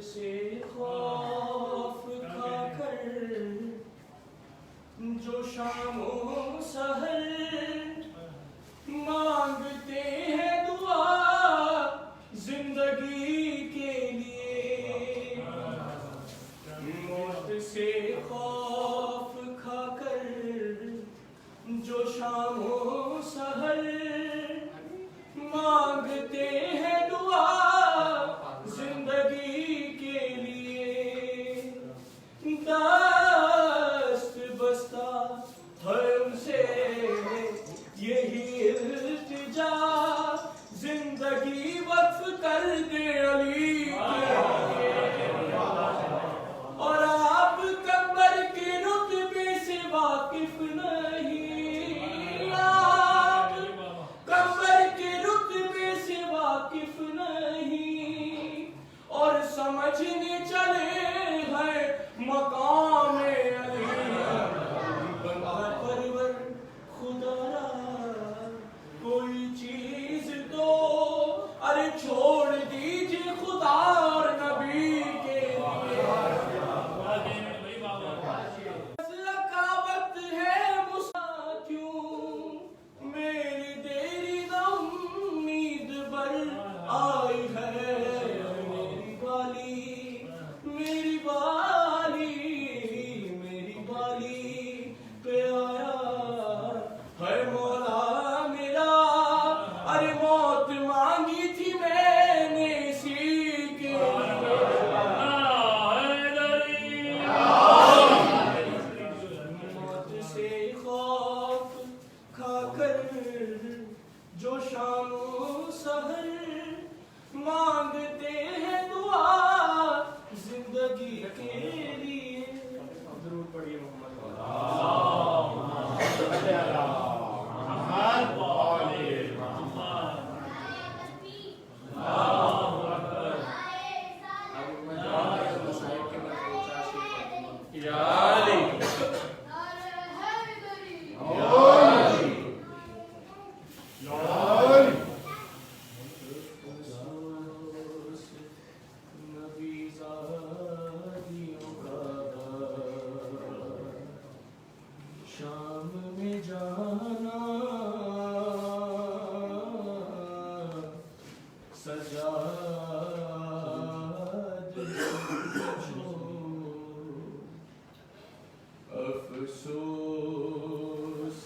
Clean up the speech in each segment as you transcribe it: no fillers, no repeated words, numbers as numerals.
سے خوف کھا کر جو شام و سحر مانگتے ہیں دعا زندگی کے لیے، موت سے خوف کھا کر جو شام و سحر مانگتے ہیں دعا زندگی کے لیے، دست بستہ ہے ان سے یہی التجا زندگی وقف کر دے علی کے لیے، اور آپ قبر کے رتبے سے واقف نہیں، آپ قبر کے رتبے سے واقف نہیں، اور سمجھنے چلے ہیں مقام علی، بندہ پرور خدا را کوئی چیز دو، ارے چھوڑ دیجئے خدا اور نبی کے لیے، کا وقت ہے مساتیوں میری دیری امید بر آئی ہے، میری بالی میری بالی میری بالی پہ آیا ہے مولا میرا، ارے موت مانگی تھی میں نے اسی کے لیے، موت سے خوف کھا کر جو شام و سحر مانگتے ہیں دعا زندگی کے لیے، ضرور پڑھیے محمد شام میں جانا سجاد افسوس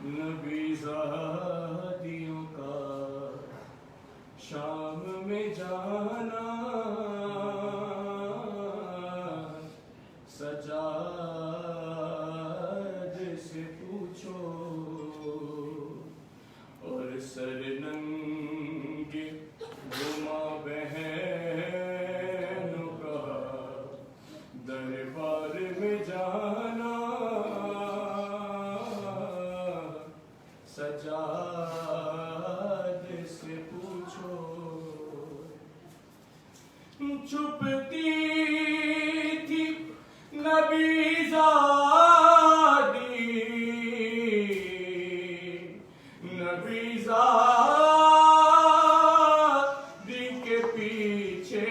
نبی زادیوں کا، شام میں جانا سجاد سے پوچھو، اور سر ننگے گما بہنوں کا دربار میں جانا سجاد سے پوچھو، چھپتی تھی نبی زادی نبی زادی کے پیچھے،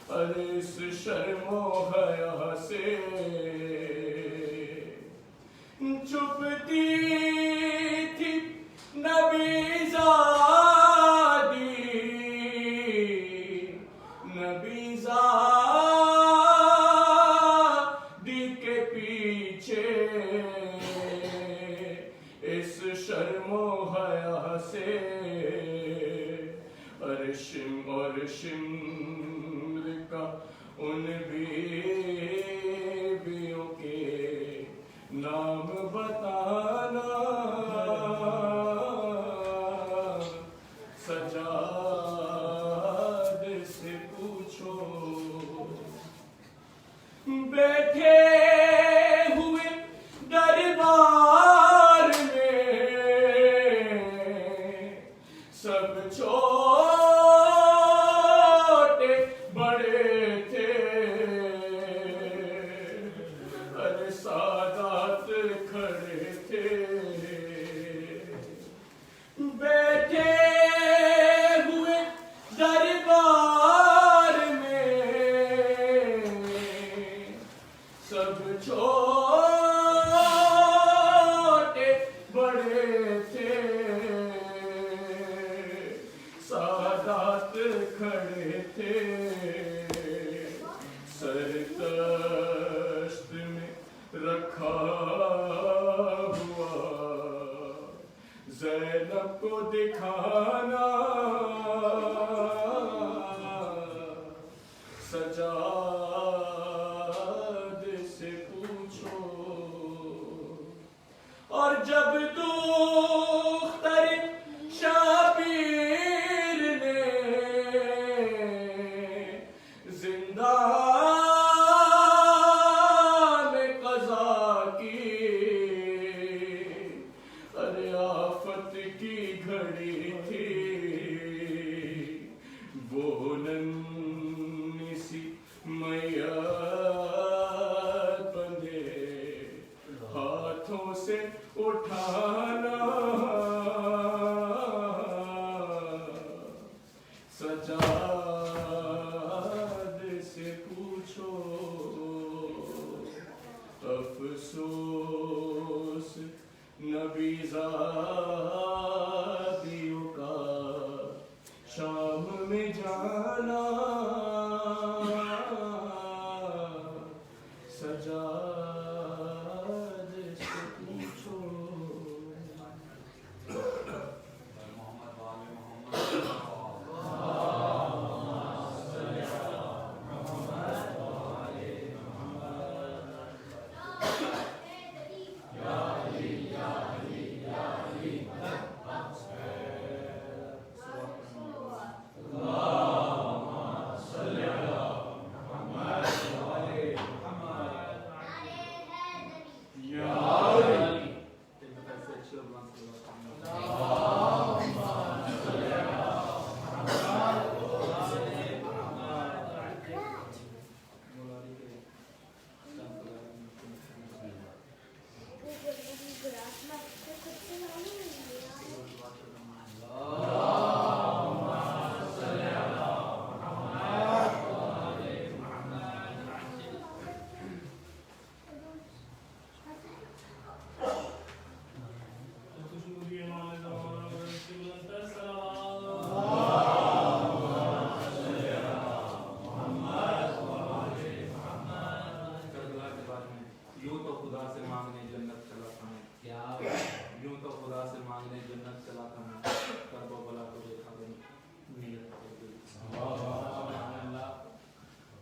ارے اس شرم و حیا سے چھپتی تھی نبی زادی نبی زادی کے پیچھے، اس شرم و حیا سے، ارشم اور شمر کا ان بیویوں کے نام بتانا سجاد سے پوچھو، بیٹھے ہوئے دربار میں سب چھوٹے بڑے تھے، ارے سادات کھڑے تھے سر تشت میں رکھا ہوا زینب کو دکھانا سجاد سے پوچھو اور جب دختر شبیر نے زندان قضا کی ارے آفت کی گھڑی تھی وہ ننھی سی میت بندھے ہاتھوں سے اٹھانا سجاد سے پوچھو افسوس نبی زادیوں کا شام میں جانا سجاد سے پوچھو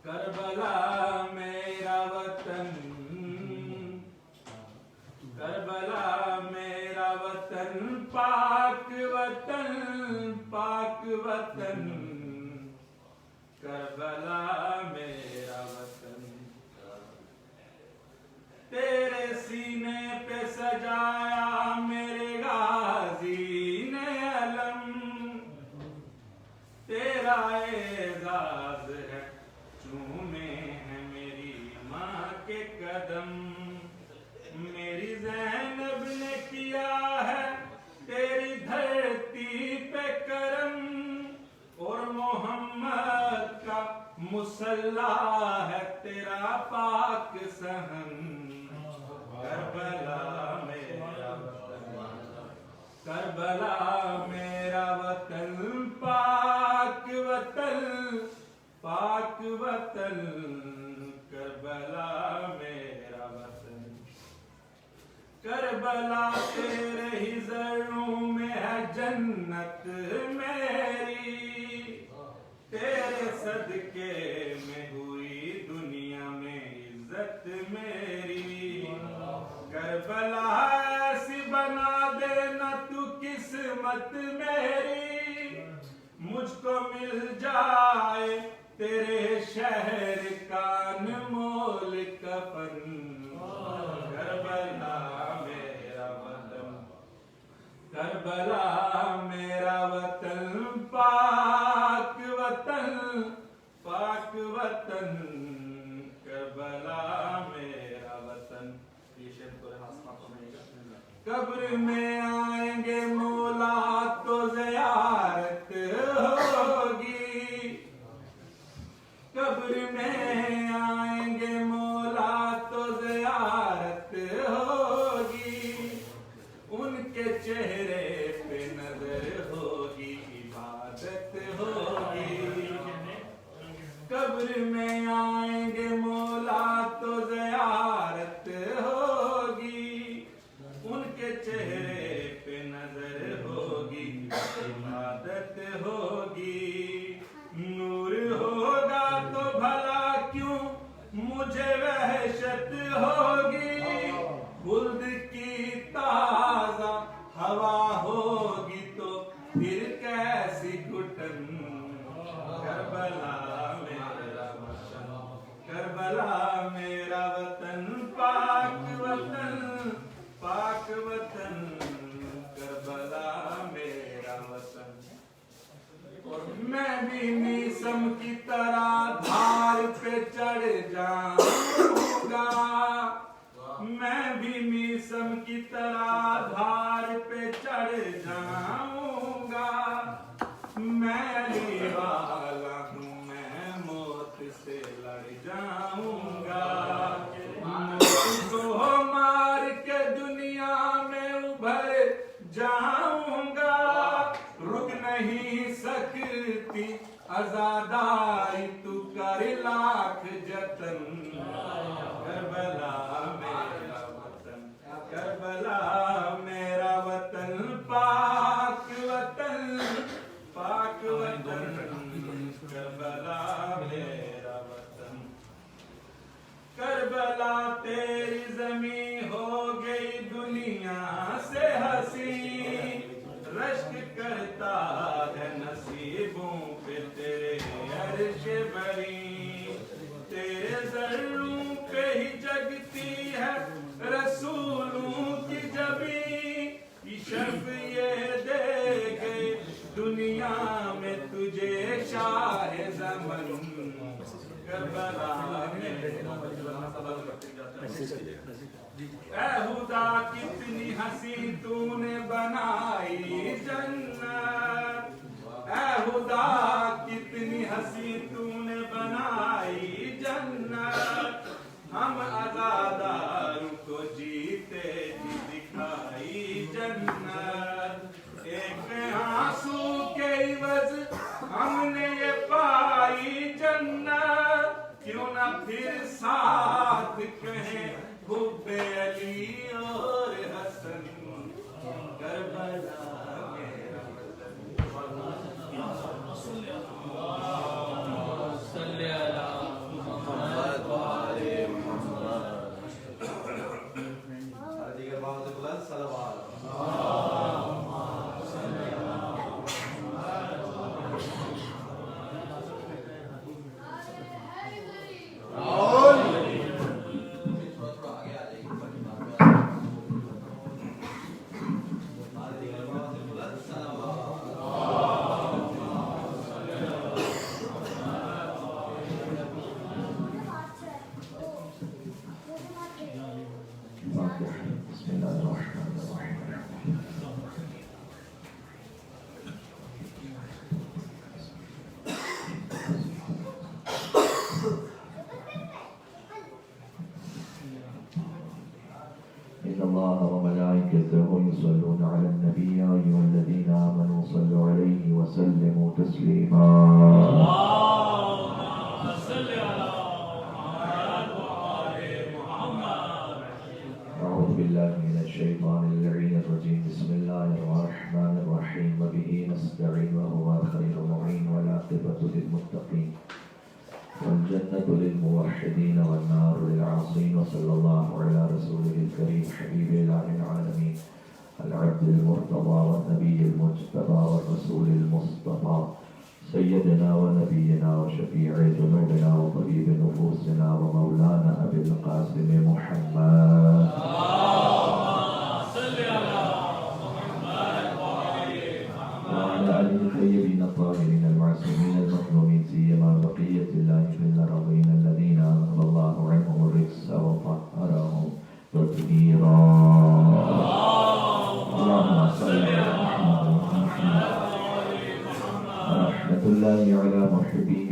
کربلا میرا وطن کربلا میرا وطن پاک وطن پاک وطن کربلا میرا وطن تیرے سینے پہ سجایا میرے غازی نے علم تیرا اعزاز ہے چومے ہیں میری ماں کے قدم میری زینب نے کیا ہے تیری دھرتی پہ کرم اور محمد کا مصلی ہے تیرا پاک صحن کربلا میرا وطن کربلا میرا وطن پاک وطن پاک وطن کربلا میرا وطن کربلا تیرے ہی زروں میں ہے جنت میری تیرے صدقے میں ہوئی دنیا میں عزت میری کربلا ایسی بنا دینا تو قسمت میری مجھ کو مل جائے تیرے شہر کا انمول کفن کربلا میرا وطن کربلا میرا وطن پاک وطن پاک وطن کربلا میرا وطن یہ شعر کو حاصل کرنے گا قبر میں آئیں گے مولا تو زیارت ہوگی قبر میں آئیں گے مولا تو زیارت ہوگی ان کے چہرے پہ نظر ہوگی عبادت ہوگی میں آئیں گے مولا تو زیارت ہوگی، ان کے چہرے پہ نظر ہوگی، عبادت ہوگی، نور ہوگا تو بھلا کیوں مجھے وحشت ہوگی، خلد کی تازہ ہوا ہوگی تو پھر کیسی گھٹن، کربلا میرا وطن، کربلا میرا وطن، پاک وطن، پاک وطن، کربلا میرا وطن۔ میں بھی میسم کی طرح دھار پہ چڑھ جاؤں گا، میں بھی میسم کی طرح دھار پہ چڑھ جاؤں گا، میں علی والا ہوں، میں موت سے لڑ جاؤں گا، موت کو مار کے دنیا میں ابھر جاؤں گا، رک نہیں سکتی عزاداری تو کر لاکھ جتن، کربلا میرا وطن، کربلا میرا وطن، پاک وطن، پاک وطن، کربلا میرا وطن۔ کربلا تیری زمین ہو گئی دنیا سے حسین، رشک کرتا ہے نصیبوں پہ تیرے عرش بری، تیرے ذروں پہ ہی جگتی ہے رسولوں کی جبیں، شرف یہ دے گئے دنیا میں تجھے شاہ زمن، کربلا میرا اے خدا کتنی ہنسی تو نے بنائی جنت، اے خدا کتنی ہنسی تو نے بنائی جنت، ہم عزاداروں کو جیتے جی دکھائی جنت، ایک آنسو کے عوض ہم نے یہ پائی جنت، کیوں نہ پھر ساتھ کہیں حب علی اور حسن، کربلا میرا وطن۔ صلی اللہ محمد وآل محمد۔ دیگر بات بلند صلوات۔ يصلون على النبي يا أيها الذين آمنوا صلوا عليه وسلموا تسليما اللهم صل على محمد وآل محمد أعوذ بالله من الشيطان اللعين الرجيم بسم الله الرحمن الرحيم وبه نستعين وهو خير معين والعاقبة للمتقين والجنة للموحدين والنار للعاصين وصلى الله على رسوله الكريم حبيب إله العالمين العبد المرتضى والنبي المجتبى والرسول المصطفى سيدنا ونبينا وشفيع ذنوبنا وطبيب نفوسنا ومولانا أبي القاسم محمد وعلى آله الطيبين الطاهرين المعصومين المظلومين سيما بقية الله في الأرضين الذين أذهب الله عنهم الرجس وطهرهم تطهيرا اللهم صل على محمد رحمة الله على محبيه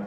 8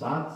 7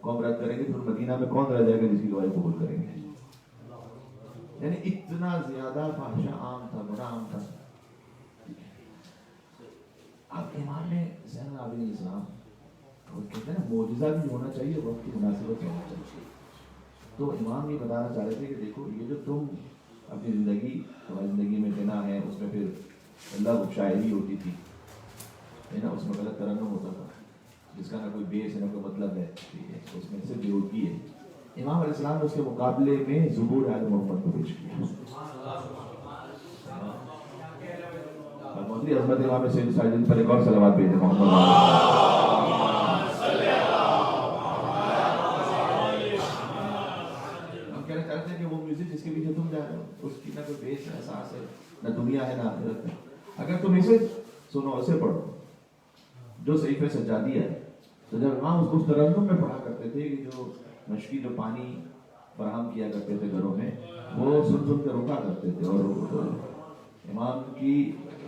قوم رد کرے گی تو مدینہ میں کون رہ جائے گا جس کی گواہی قبول کریں گے؟ یعنی اتنا زیادہ فحشہ عام تھا، گناہ عام تھا. اب امام زین العابدین اسلام وہ کہتے ہیں نا معجزہ بھی ہونا چاہیے، وقت کی مناسبت ہونا چاہیے. تو امام یہ بتانا چاہ رہے تھے کہ دیکھو یہ جو تم اپنی زندگی ہماری زندگی میں دینا ہے، اس میں پھر اللہ کو شاعری ہوتی تھی نا، اس میں غلط ترنم ہوتا تھا جس کا نہ کوئی بیس ہے نہ کوئی مطلب ہے، اس میں صرف بیہودگی ہے. امام علیہ السلام نے اس کے مقابلے میں ظہور آل محمد کو پیش کیا. محمد عظمت امام سید ساجد پر ایک اور صلوات بھیجے محمد. ہم کہنا چاہتے ہیں کہ وہ میوزک جس کے پیچھے تم جا رہے ہو اس کی نہ کوئی بیس ہے، احساس ہے، نہ دنیا ہے نہ آخرت ہے. اگر تم اسے سنو، اسے پڑھو جو صحیفہ سجادیہ ہے. تو جب امام اس کو ترنم میں پڑھا کرتے تھے کہ جو مشکی جو پانی فراہم کیا کرتے تھے گھروں میں، وہ سن سن کے روکا کرتے تھے اور امام کی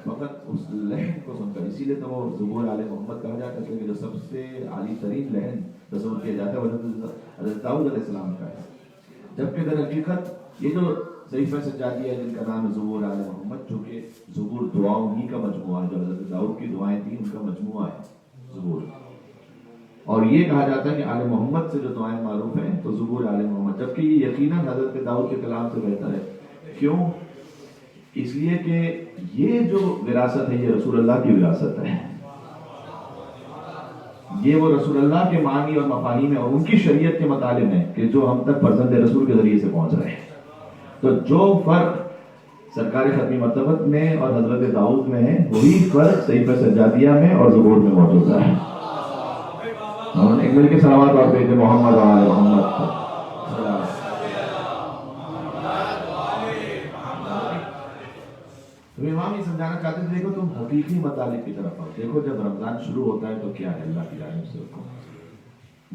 فقط اس لہن کو سن کر، اسی لیے تو وہ ظہور آل محمد کہا جاتا ہے کہ جو سب سے عالی ترین لہن تصور کیا جاتا ہے وہ حضرت داؤد علیہ السلام کا ہے. جبکہ در حقیقت یہ جو صحیفہ سجادیہ ہے جن کا نام ہے ظہور آل محمد، جو کہ ظہور دعاؤں ہی کا مجموعہ ہے، جو حضرت داؤد کی دعائیں تھیں ان کا مجموعہ ہے ظہور. اور یہ کہا جاتا ہے کہ آل محمد سے جو دعائیں معروف ہیں تو ظہور آل محمد، جبکہ یہ یقیناً حضرت داؤد کے کلام سے بہتر ہے. کیوں؟ اس لیے کہ یہ جو وراثت ہے یہ رسول اللہ کی وراثت ہے. یہ وہ رسول اللہ کے معنی اور مفاہیم اور ان کی شریعت کے مطالب ہیں کہ جو ہم تک فرزند رسول کے ذریعے سے پہنچ رہے ہیں. تو جو فرق سرکار ختمی مرتبت میں اور حضرت داؤد میں ہے وہی فرق صحیفہ سجادیہ میں اور ظہور میں موجود ہے. ایک مل کے صلوات اور بھیجے محمد و آل محمد. تو امام یہ سمجھانا چاہتے ہیں دیکھو تم حقیقی مطالب کی طرف آؤ. دیکھو جب رمضان شروع ہوتا ہے تو کیا ہے اللہ کی جانب سے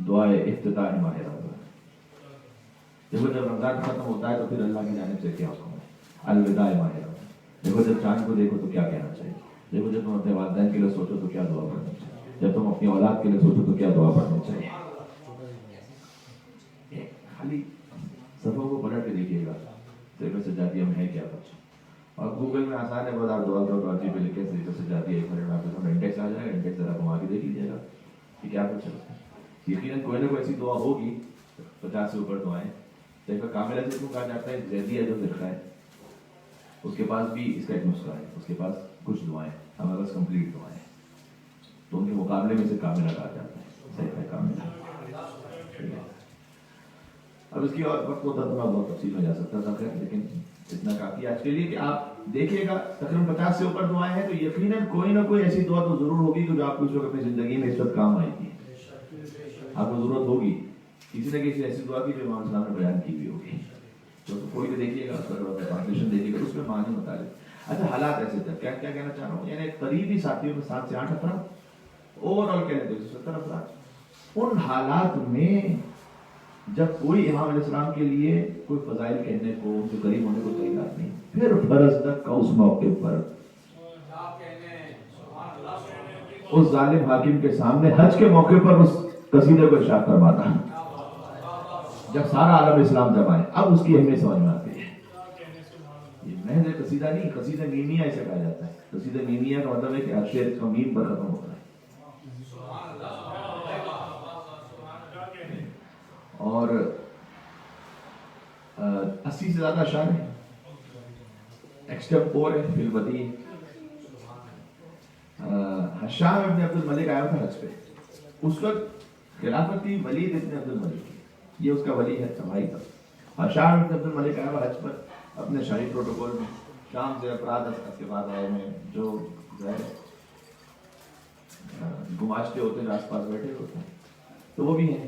دعائے افتتاح ماہ رمضان. دیکھو جب رمضان ختم ہوتا ہے تو پھر اللہ کی جانب سے کیا حکم ہے؟ الوداع ماہ رمضان. دیکھو جب چاند کو دیکھو تو کیا کہنا چاہیے. دیکھو جب تم اپنے والدین کے لیے سوچو تو کیا دعا پڑھنا چاہیے. جب تم اپنی اولاد کے لیے سوچو تو کیا دعا پڑھنا چاہیے. خالی صفوں کو پلٹ کے دیکھیے گا صحیفہ سجادیہ میں ہے کیا کچھ. اور گوگل میں آسان ہے بس آپ دعا کرو تو پہ لکھے صحیفہ سجادیہ 1 منٹ میں آپ کے سامنے انڈیکس آ جائے گا. انڈیکس ذرا گھما کے دیکھ لیجیے گا کہ کیا کچھ ہے. یقیناً کوئی نہ کوئی ایسی دعا ہوگی 50 سے اوپر دعائیں. صحیفہ کاملہ جس کو کہا جاتا ہے زیدیہ جو فرقہ ہے اس کے پاس بھی اس کا ایک نسخہ ہے. اس کے پاس کچھ دعائیں ہمارے پاس کمپلیٹ دعائیں تو ان کے مقابلے میں سے کاملہ کہا جاتا ہے صحیفہ کاملہ. اب اس کی اور وقت ہوتا تو میں بہت تفصیل میں جا سکتا تھا خیر، لیکن اتنا کافی آج کے لیے کہ آپ دیکھیے گا تقریباً 50 سے اوپر دعائیں ہیں. تو یقیناً کوئی نہ کوئی ایسی دعا تو ضرور ہوگی کہ جو آپ کو اس وقت اپنی زندگی میں اس وقت کام آئے گی. آپ کو ضرورت ہوگی کسی نہ کسی ایسی دعا کی جو امام اسلام نے بیان کی ہوئی ہوگی. تو کوئی بھی دیکھیے گا ٹرانسلیشن دیکھیے گا اس میں معنی متعلق. اچھا حالات ایسے تھے کیا کہنا چاہ رہا ہوں، یعنی قریبی ساتھیوں میں 7 سے 8 افراد اوور آل کہنے دو 70 افراد. ان حالات میں جب کوئی امام علیہ السلام کے لیے کوئی فضائل کہنے کو ان کے قریب ہونے کو تیار نہیں، پھر فرض تک کا اس موقع پر اس ظالم حاکم کے سامنے حج کے موقع پر اس قصیدے کو ارشاد فرماتا. جب سارا عالم اسلام جب آئے اب اس کی اہمیت سمجھ میں آتی ہے. یہ محض قصیدہ نہیں، قصیدہ میمیہ اسے کہا جاتا ہے. قصیدہ میمیہ کا مطلب ہے کہ ہر شعر کا میم پر ختم ہوتا ہے. اور 80 سے زیادہ اشعار ہیں. ایکسٹمپور ہے فی البدیع. ہشام ابن عبد الملک آیا تھا حج پہ. اس وقت خلافت تھی ولید ابن عبد الملک کی، یہ اس کا ولی ہے بھائی تھا. ہشام ابن عبد الملک آیا ہوا حج پر اپنے شاہی پروٹوکول میں. شام سے افراد اس کے بعد آئے ہیں جو گماشتے ہوتے ہیں آس پاس بیٹھے ہوتے ہیں تو وہ بھی ہیں.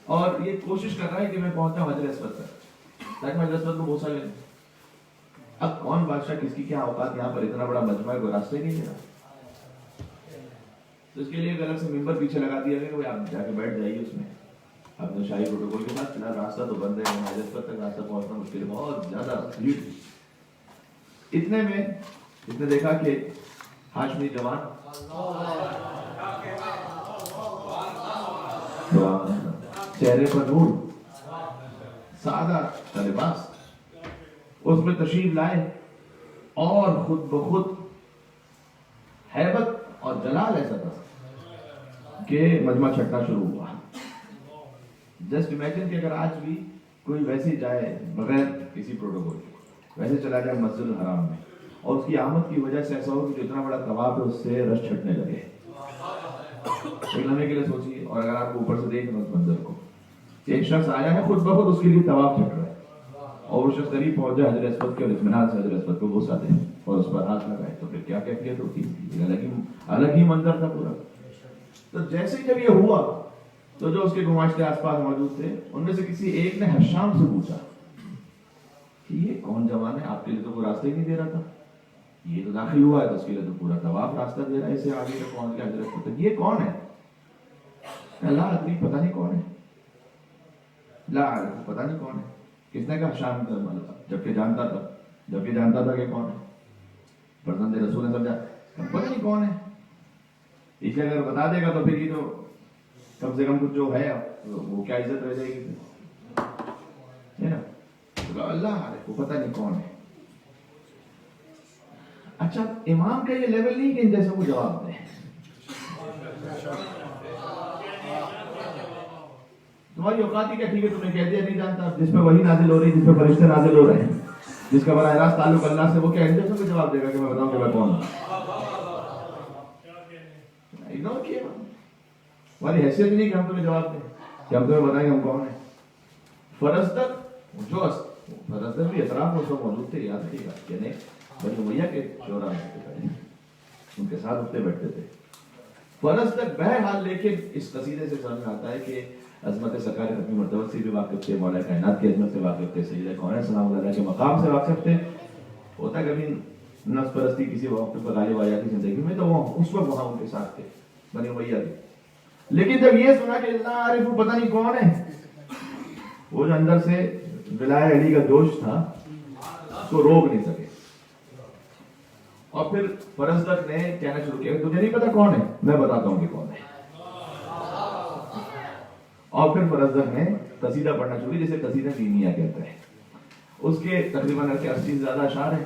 اور یہ کوشش کر رہا ہے کہ میں پہنچا حجر اسود تک تاکہ میں حجر اسود کو بوسہ لے لوں. اب کون بادشاہ کس کی کیا اوقات، یہاں پر اتنا بڑا مجمع ہے کوئی راستے نہیں ہے. تو اس کے لیے ایک الگ سے ممبر پیچھے لگا دیا گیا کہ آپ جا کے بیٹھ جائیے اس میں اپنے شاہی پروٹوکول کے ساتھ. چلا راستہ تو بند ہے، حجر اسود تک راستہ پہنچنا مشکل ہے، بہت زیادہ بھیڑ. اتنے میں اس نے دیکھا کہ ہاشمی جوان چہرے پر نور، سادہ لباس، اس میں تشریف لائے اور خود بخود ہیبت اور جلال ایسا تھا کہ مجمع چھٹنا شروع ہوا. جسٹ امیجن کہ اگر آج بھی کوئی ویسے جائے بغیر کسی پروٹوکول کے، ویسے چلا جائے مسجد الحرام میں، اور اس کی آمد کی وجہ سے ایسا ہو کہ جو اتنا بڑا طواف ہے اس سے رش چھٹنے لگے. ایک لمحے کے لیے سوچیے، اور اگر آپ اوپر سے دیکھ لیں اس منظر کو، ایک شخص آیا ہے خود بخود اس کے لیے طواف چھٹ رہا ہے، اور وہ شخص قریب پہنچ جائے حجر اسود کے اور اطمینان سے حجر اسود کو بوسہ دے اور اس پر ہاتھ لگائے، تو پھر کیا کیفیت ہوتی ہے؟ الگ ہی منظر تھا پورا. تو جیسے جب یہ ہوا تو جو اس کے گماشتے آس پاس موجود تھے ان میں سے کسی ایک نے حشام سے پوچھا کہ یہ کون جوان ہے؟ آپ کے لیے تو کوئی راستہ ہی نہیں دے رہا تھا، یہ تو داخل ہوا ہے تو اس کے لیے تو پورا طواف راستہ دے رہا ہے، اسے آگے تک پہنچ گیا حجر اسود تک، یہ کون ہے؟ اللہ ادری، پتہ نہیں کون ہے، لا عارف، پتہ نہیں کون ہے. کس نے کہا حشام؟ جبکہ جانتا تھا کہ کون ہے. فرزند رسول نے سمجھا پتہ نہیں کون ہے، اس لیے اگر بتا دے گا تو پھر یہ تو کم سے کم کچھ جو ہے وہ کیا عزت رہ جائے گی، ہے نا. اللہ عارف، وہ پتہ نہیں کون ہے. اچھا، امام کا یہ لیول نہیں کہ ان جیسے وہ جواب دیں. تمہاری اوقات ہی کیا ٹھیک ہے، تمہیں کہہ دیا نہیں جانتا، جس پہ وحی نازل ہو رہی ہے، جس پہ فرشتے نازل ہو رہے ہیں، جس کا براہ راست تعلق اللہ سے، وہ کیا ان جیسے کو جواب دے گا کہ میں بتاؤں کہ میں کون ہوں؟ اگنور کیا. ہماری حیثیت نہیں کہ ہم تمہیں جواب دیں، کہ ہم تمہیں بتائیں کہ ہم کون ہیں. فرزدق بھی اطراف میں سب موجود تھے، یاد رکھیے گا، یعنی بنی امیہ کے شورا میں ان کے ساتھ اٹھتے بیٹھتے تھے. فرزدق بہرحال، لیکن اس قصیدے سے سمجھ میں آتا ہے کہ عظمت سرکار اپنی مرتبہ سے بھی واقف تھے، مولا کائنات کی عظمت سے واقف تھے، سیدہ کونین سلام اللہ کے مقام سے واقف تھے. ہوتا کبھی نفس پرستی کسی وقت پر غالب آ جاتی زندگی میں تو وہ اس وقت وہاں ان کے ساتھ تھے بنی امیہ کے. لیکن جب یہ سنا کہ اللہ عارف وہ پتہ نہیں کون ہے، وہ جو اندر سے ولایہ علی کا جوش تھا اس کو روک نہیں سکے. اور پھر فرزدق نے کہنا شروع کیا، تجھے نہیں پتا کون ہے، میں بتاتا ہوں کہ کون ہے. اور پھر فرزدق نے قصیدہ پڑھنا شروع، جسے قصیدہ دینیہ کہتے ہیں. اس کے تقریباً 80 سے زیادہ اشعار ہیں.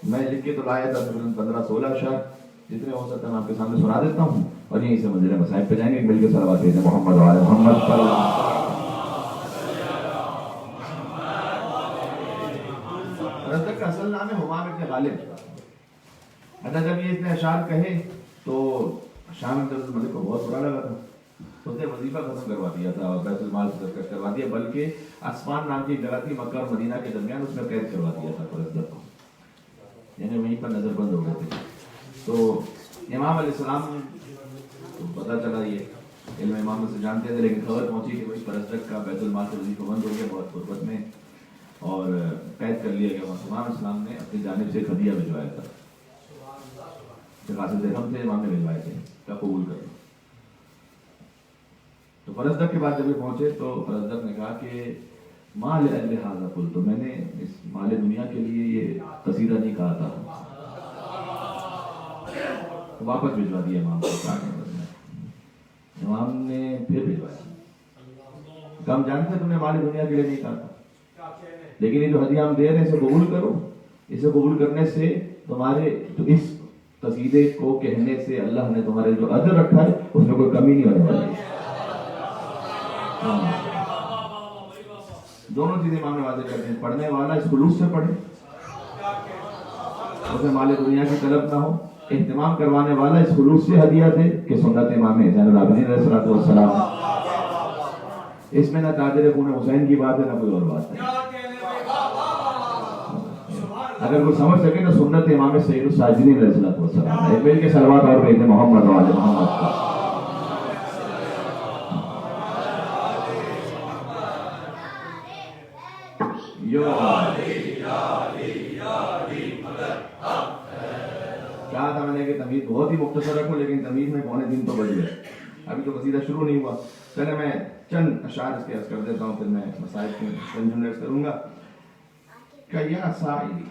میں لکھ کے تو لایا تھا تقریباً 15-16 اشعار، جتنے ہو سکتا ہے میں آپ کے سامنے سنا دیتا ہوں، اور یہیں سے منزل مصائب پہ جائیں گے. مل کے صلوات بھیجیں محمد وعلی محمد صلی اللہ علیہ وسلم. فرزدق کا اصل نام ہے حمام ابن غالب. اچھا، جب یہ اتنے اشعار کہے تو شام میں ملک کو بہت برا لگا تھا. اس نے وظیفہ ختم کروا دیا تھا اور بیت المال سے دستخط کروا دیا، بلکہ اسمان نام کی جگہ تھی مکہ اور مدینہ کے درمیان، اس میں قید کروا دیا تھا فرزدق کو، یعنی وہیں پر نظر بند ہو گئے تھے. تو امام علیہ السلام کو پتہ چلا، یہ علم امام سے جانتے تھے، لیکن خبر پہنچی کہ وہی فرزدق کا بیت المال سے وظیفہ بند ہو گیا بہت غربت میں، اور قید کر لیا گیا. امام علیہ السلام نے اپنی جانب سے ہدیہ بھجوایا تھا، خاصے درہم تھے، امام نے بھجوائے تھے کیا قبول کر لو. تو فرزدق کے بعد جب یہ پہنچے تو فرزدق نے کہا کہ مال اجل ھذا قلت، تو میں نے اس مال دنیا کے لیے یہ قصیدہ نہیں کہا تھا. تو واپس بھجوا دیا امام کو. امام نے پھر بھجوایا، ہم جانتے ہیں تم نے مال دنیا کے لیے نہیں کہا تھا، لیکن یہ جو ہدیہ ہم دے رہے ہیں اسے قبول کرو. اسے قبول کرنے سے تمہارے جو اس قصیدے کو کہنے سے اللہ نے تمہارے جو اجر رکھا ہے اس میں کوئی کمی نہیں ہونے والی. دونوں چیزیں امام نے واضح کرتے ہیں. پڑھنے والا اس خلوص سے پڑھے، اسے مال دنیا کی طلب نہ ہو. اہتمام کروانے والا اس خلوص سے ہدیہ دے کہ سنت امام زین العابدین علیہ الصلوۃ والسلام. اس میں نہ تاجر خون حسین کی بات ہے نہ کوئی اور بات ہے. اگر کوئی سمجھ سکے تو سنت امام سید الساجدین علیہ الصلوۃ والسلام. ایک مل کے صلوات اور بھیجیں محمد وعلی محمد کا. کہا تھا میں نے کہ تمہید بہت ہی مختصر رکھوں، لیکن تمہید میں پونے دن تو بج گئے، ابھی تو قصیدہ شروع نہیں ہوا. چلے میں چند اشعار اس کے عرض کر دیتا ہوں، پھر میں مسائل میں چند جملے عرض کروں گا. کہ یا سائلی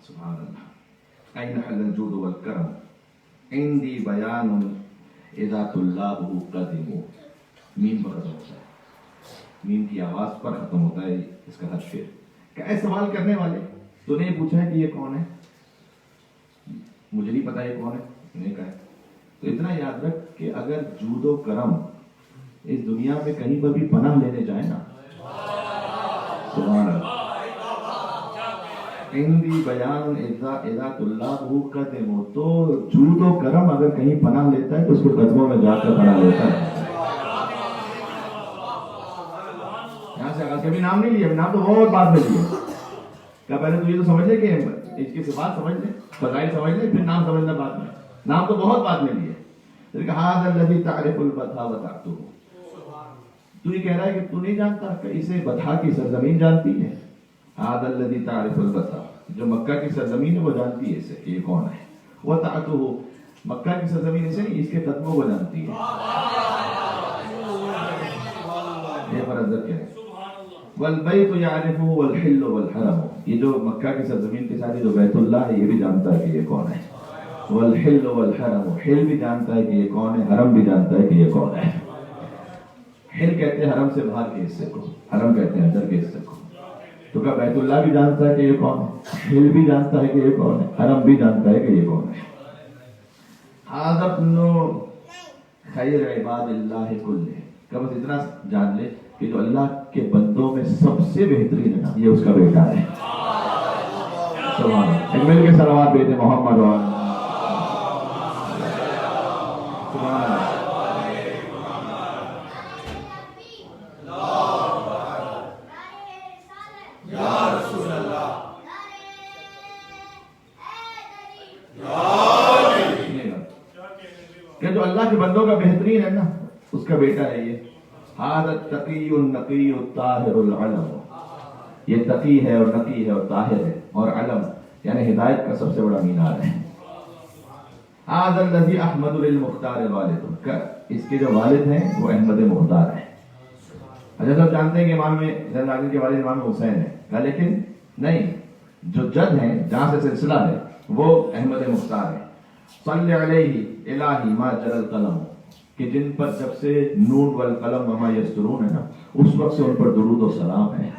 سبحان اللہ این حل الجود والکرم عندی بیان اذا طلابہ قدموا، میم پر ختم ہوتا ہے، میم کی آواز پر ختم ہوتا ہے اس کا ہر شعر. کہ اے سوال کرنے والے، تو نے پوچھا ہے کہ یہ کون ہے؟ مجھے نہیں پتا یہ کون ہے. نے کہا تو اتنا یاد رکھ کہ اگر جود و کرم اس دنیا میں کہیں پر بھی پناہ لینے جائے نا، سبحان اللہ، عندی بیان اذا طلابہ قدموا، تو جود و کرم اگر کہیں پناہ لیتا ہے تو اس کے قدموں میں جا کر پناہ لیتا ہے. یہاں سے کبھی نام نہیں لیا، نام تو بہت بعد میں لیا. کیا پہلے تو یہ تو سمجھ لے کہ اس کی صفات سمجھ لے، فضائل سمجھ لے، پھر نام سمجھنا بعد میں. نام تو بہت بعد میں لیے. ھذا الذی تعرف البطحا وتعتہ، تو یہ کہہ رہا ہے کہ تو نہیں جانتا کہ اسے بطحا کی سرزمین جانتی ہے. ھذا الذی تعرف البطحا، جو مکہ کی سرزمین ہے وہ جانتی ہے اسے کہ یہ کون ہے. وتعتہ، مکہ کی سرزمین اسے نہیں، اس کے قدموں کو جانتی ہے. یہ فرض کیا ہے. والبیت یعرفہ والحل والحرم، یہ جو مکہ کی سرزمین کے ساتھ جو بیت اللہ ہے یہ بھی جانتا ہے کہ یہ کون ہے. والحل والحرم، حل بھی جانتا ہے کہ یہ کون ہے، حرم بھی جانتا ہے کہ یہ کون ہے. حل کہتے ہیں حرم سے باہر کے حصے کو، حرم کہتے ہیں اندر کے حصے کو. تو کیا بیت اللہ بھی جانتا ہے کہ یہ کون ہے، حل بھی جانتا ہے کہ یہ کون ہے، حرم بھی جانتا ہے کہ یہ کون ہے. ھذا ابن خیر عباد اللہ کلہ، کہ بس اتنا جان لے کہ جو اللہ کے بندوں میں سب سے بہترین ہے نا، یہ اس کا بیٹا ہے. سبحان اللہ. ایک مل کے صلوات بیٹے محمد و سبحان اللہ. کہ جو اللہ کے بندوں کا بہترین ہے نا، اس کا بیٹا ہے یہ. ھذا التقی النقی الطاہر العلم، یہ تقی ہے اور نقی ہے اور طاہر ہے اور علم یعنی ہدایت کا سب سے بڑا مینار ہے. ھذا الذی احمد للمختار والد، اس کے جو والد ہیں وہ احمد مختار ہیں. اچھا سب جانتے ہیں کہ امام میں زین العابدین کے والد امام حسین ہے، لیکن نہیں، جو جد ہیں جہاں سے سلسلہ ہے وہ احمد مختار ہے. صلی علیہ الہی ما جل القلم، کہ جن پر جب سے نون والقلم وما یسطرون ہے نا، اس وقت سے ان پر درود و سلام ہے.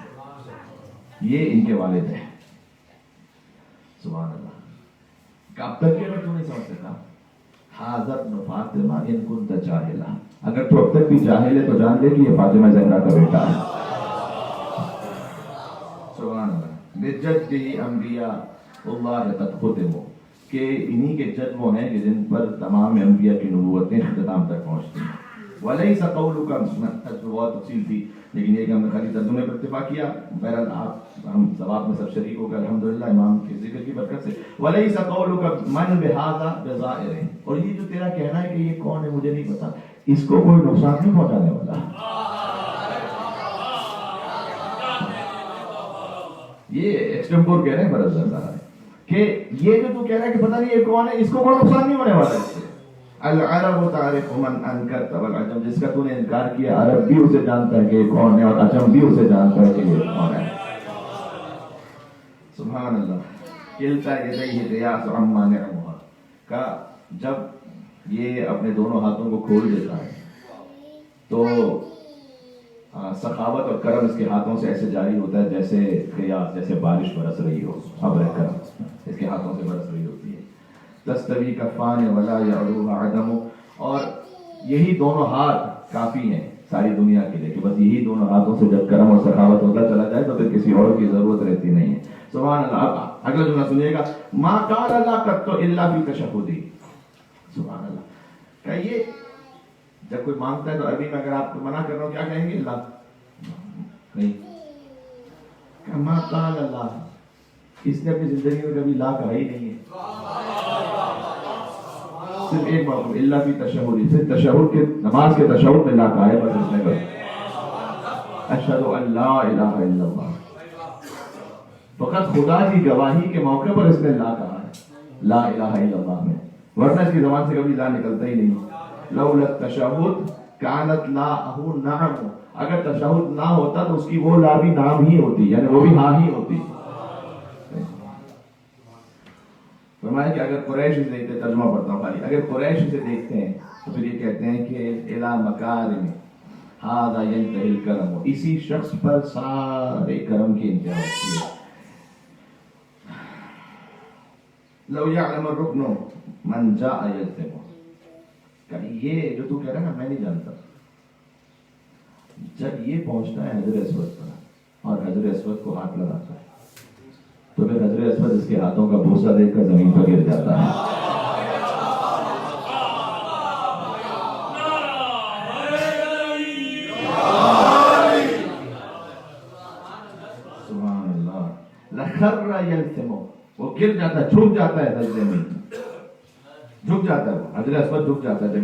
یہ ان کے والد ہیں. سبحان اللہ. اب تک یہ تو نہیں سمجھ سکتا. ھذا ابن فاطمہ ان کنت جاہلا، اگر تو اب تک بھی جاہل ہے تو جان لے کہ یہ فاطمہ زہرا کا بیٹا ہے. سبحان اللہ. بجدہ انبیاء اللہ قد ختموا، کہ انہی کے جد وہ ہیں کہ جن پر تمام انبیاء کی نبوتیں اختتام تک پہنچتی ہیں. ولیس قولک، بہت تفصیل تھی لیکن یہ کہ ہم نے خالی ترجمے پر اتفاق کیا. بہرحال آپ ہم ثواب میں سب شریک ہو گئے الحمدللہ امام کے ذکر کی برکت سے. ولیس قولک من بہذا بظاہر، اور یہ جو تیرا کہنا ہے کہ یہ کون ہے مجھے نہیں پتا، اس کو کوئی نقصان نہیں پہنچانے والا. یہ ایکسٹمپور کہہ رہے ہیں برز ہے کہ یہ جو تو کہہ رہا ہے کہ پتہ نہیں یہ کون ہے، اس کو کوئی نقصان نہیں ہونے والا ہے اس سے. العرب تعرف من انکرت والعجم، جس کا تو نے انکار کیا عرب بھی اسے جانتا ہے کہ یہ کون ہے اور عجم بھی اسے جانتا ہے کہ یہ کون ہے. سبحان اللہ. کلتا یدیہ غیاث عما نعمها، کا جب یہ اپنے دونوں ہاتھوں کو کھول دیتا ہے تو سخاوت اور کرم اس کے ہاتھوں سے ایسے جاری ہوتا ہے جیسے غیاث، جیسے بارش برس رہی ہو، ابر کرم اس کے ہاتھوں سے برس رہی ہوتی ہے. تستوی کفان ولا یعلوها عدم، اور یہی دونوں ہاتھ کافی ہیں ساری دنیا کے لیے، کہ بس یہی دونوں ہاتھوں سے جب کرم اور سخاوت ہوتا چلا جائے تو پھر کسی اور کی ضرورت رہتی نہیں ہے. سبحان اللہ. اب اگلا جملہ سنیے گا. ما قال لا قط الا فی تشہدی. سبحان اللہ. کہ یہ جب کوئی مانگتا ہے تو عربی میں اگر آپ کو منع کر رہا ہوں کیا کہیں گے؟ لا نہیں. کہ ما قال لا، اس نے اپنی زندگی میں کبھی لا کہا ہی نہیں ہے. صرف ایک بات، اللہ فی تشہد، صرف تشہد کے نماز کے تشہد میں لا کہا ہے بس. اس نے کہا اشہد ان لا الہ الا اللہ، فقط خدا کی گواہی کے موقع پر اس نے لا کہا ہے لا الہ الا اللہ میں، ورنہ اس کی زبان سے کبھی لا نکلتا ہی نہیں. لولا التشہد کانت لاہ نعم، اگر تشہد نہ ہوتا تو اس کی وہ لا بھی نام ہی ہوتی، یعنی وہ بھی ہاں ہی ہوتی. فرمایا کہ اگر قریش اسے دیکھتے، ترجمہ پڑھتا ہوں خالی، اگر قریش اسے دیکھتے ہیں تو پھر یہ کہتے ہیں کہ الا مکارم ھذا ینتہی الکرم، اسی شخص پر سارے کرم کی انتہا ہوتی ہے. لو یعلم الرکن من جاء یلتمس، کہ یہ جو تو کہہ رہا ہے نا میں نہیں جانتا، جب یہ پہنچتا ہے حجر اسود پر اور حجر اسود کو ہاتھ لگاتا ہے تو پھر حجر اسود اس کے ہاتھوں کا بوسہ دیکھ کر زمین پر گر جاتا ہے. سبحان اللہ. لخر یلتمس، وہ گر جاتا ہے، جھک جاتا ہے سجدے میں، جھک جاتا ہے، وہ حجر اسود جھک جاتا ہے جب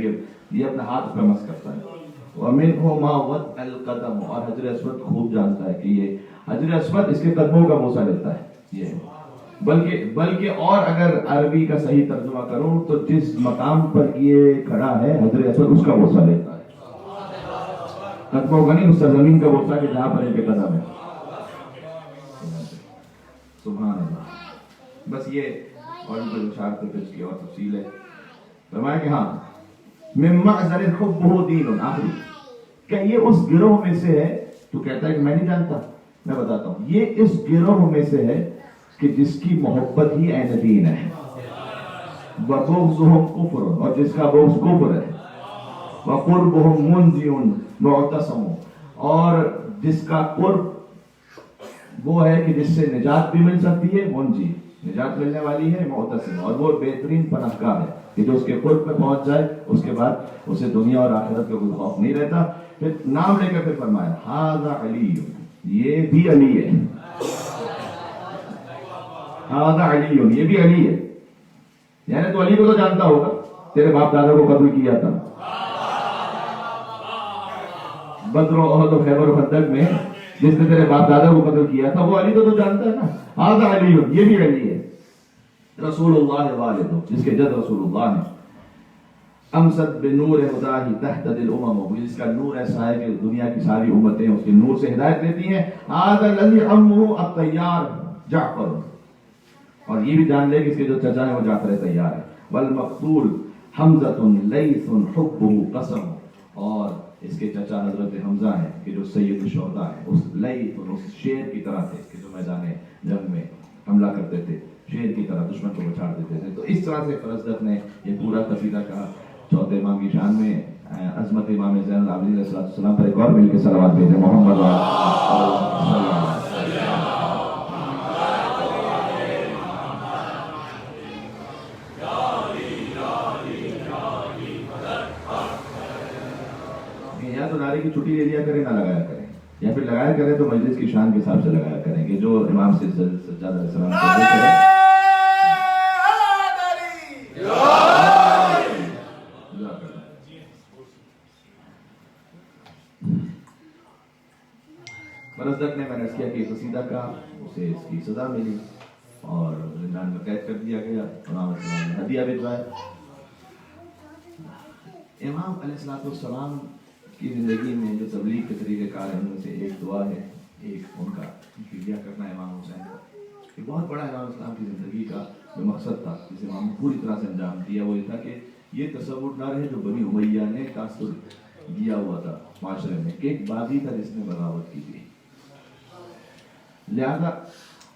یہ اپنا ہاتھ پہ مس کرتا ہے. وَمِنْهُ مَا وَضْعَ الْقَدَمُ، اور حجر اسود خوب جانتا ہے کہ یہ حجر اسود اس کے قدموں کا بوسہ لیتا ہے. یہ بلکہ اور اگر عربی کا صحیح ترجمہ کروں تو جس مقام پر یہ کھڑا ہے حجر اسود اس کا بوسہ لیتا ہے، قدموں کا نہیں، اس زمین کا بوسہ کہ جہاں پر ان کے قدم ہے. سبحان اللہ. بس یہ اور ان کو اشارت پہ اس کی اور تفصیل ہے. فرمایا کہ ہاں من معذر حبہ دین، آخری کہ یہ اس گروہ میں سے ہے، تو کہتا ہے کہ میں نہیں جانتا، میں بتاتا ہوں، یہ اس گروہ میں سے ہے کہ جس کی محبت ہی عین دین ہے. وَبُغْضُهُمْ كُفْرٌ، اور جس کا بغض کفر ہے. وَقُرْبُهُمْ مُنْجِيٌ مُعْتَصَمٌ، اور جس کا قرب وہ ہے کہ جس سے نجات بھی مل سکتی ہے، منجی نجات ملنے والی ہے، معتصم، اور وہ بہترین پناہ گاہ ہے کہ جو اس کے قرب پہ پہنچ جائے اس کے بعد اسے دنیا اور آخرت کا کوئی خوف نہیں رہتا. پھر نام لے کر پھر فرمایا ھذا علی، یہ بھی علی ہے. ھذا علی، یہ بھی علی ہے. یعنی تو علی کو تو جانتا ہوگا، تیرے باپ دادا کو قتل کیا تھا بدر و احد و خیبر و خندق میں، جس نے تیرے باپ دادا کو قتل کیا تھا وہ علی تو جانتا ہے نا. ھذا علی، یہ بھی علی ہے. رسول اللہ والد، جس کے جد رسول اللہ ہے. امسد بنور خداہ تہتدی الامم، جس کا نور ایسا ہے کہ دنیا کی ساری امتیں اس کے نور سے ہدایت لیتی ہیں. ھذا الذی عمہ الطیار جعفر، اور یہ بھی جان لے کہ اس کے جو چچا ہے وہ جعفر طیار ہے. والمقتول حمزۃ لیث حبہ قسم، اور اس کے چچا حضرت حمزہ ہیں کہ جو سید الشہداء ہیں. اس لیث، اس شیر کی طرح تھے کہ جو میدان جنگ میں حملہ کرتے تھے، شیر کی طرح دشمن کو بچھاڑ دیتے تھے. تو اس طرح سے فرزدق نے یہ پورا قصیدہ کہا. چوتھے امام کی شان میں عظمت امام زین العابدین علیہ السلام پر ایک اور مل کے صلوات بھیجیں. محمد یا تو نعرے کی چھٹی لے لیا کریں، نہ لگایا کریں، یا پھر لگایا کریں تو مجلس کی شان کے حساب سے لگایا کریں کہ جو امام سے سجاد علیہ السلام کو کریں. فرزدق نے میں نے کیا کہ قصیدہ کا اسے اس کی سزا ملی اور زندان میں قید کر دیا گیا. امام علیہ السلام نے ہدیہ بھجوایا. امام علیہ السلام کی زندگی میں جو تبلیغ کے طریقہ کار ہے ان میں سے ایک دعا ہے، ایک ان کا فدیہ کرنا ہے امام حسین کا. یہ بہت بڑا امام اسلام کی زندگی کا جو مقصد تھا جسے امام نے پوری طرح سے انجام دیا، وہ یہ تھا کہ یہ تصور نہ رہے جو بنی امیہ نے تاثر دیا ہوا تھا معاشرے میں کہ ایک باغی تھا جس نے بغاوت کی تھی. لہذا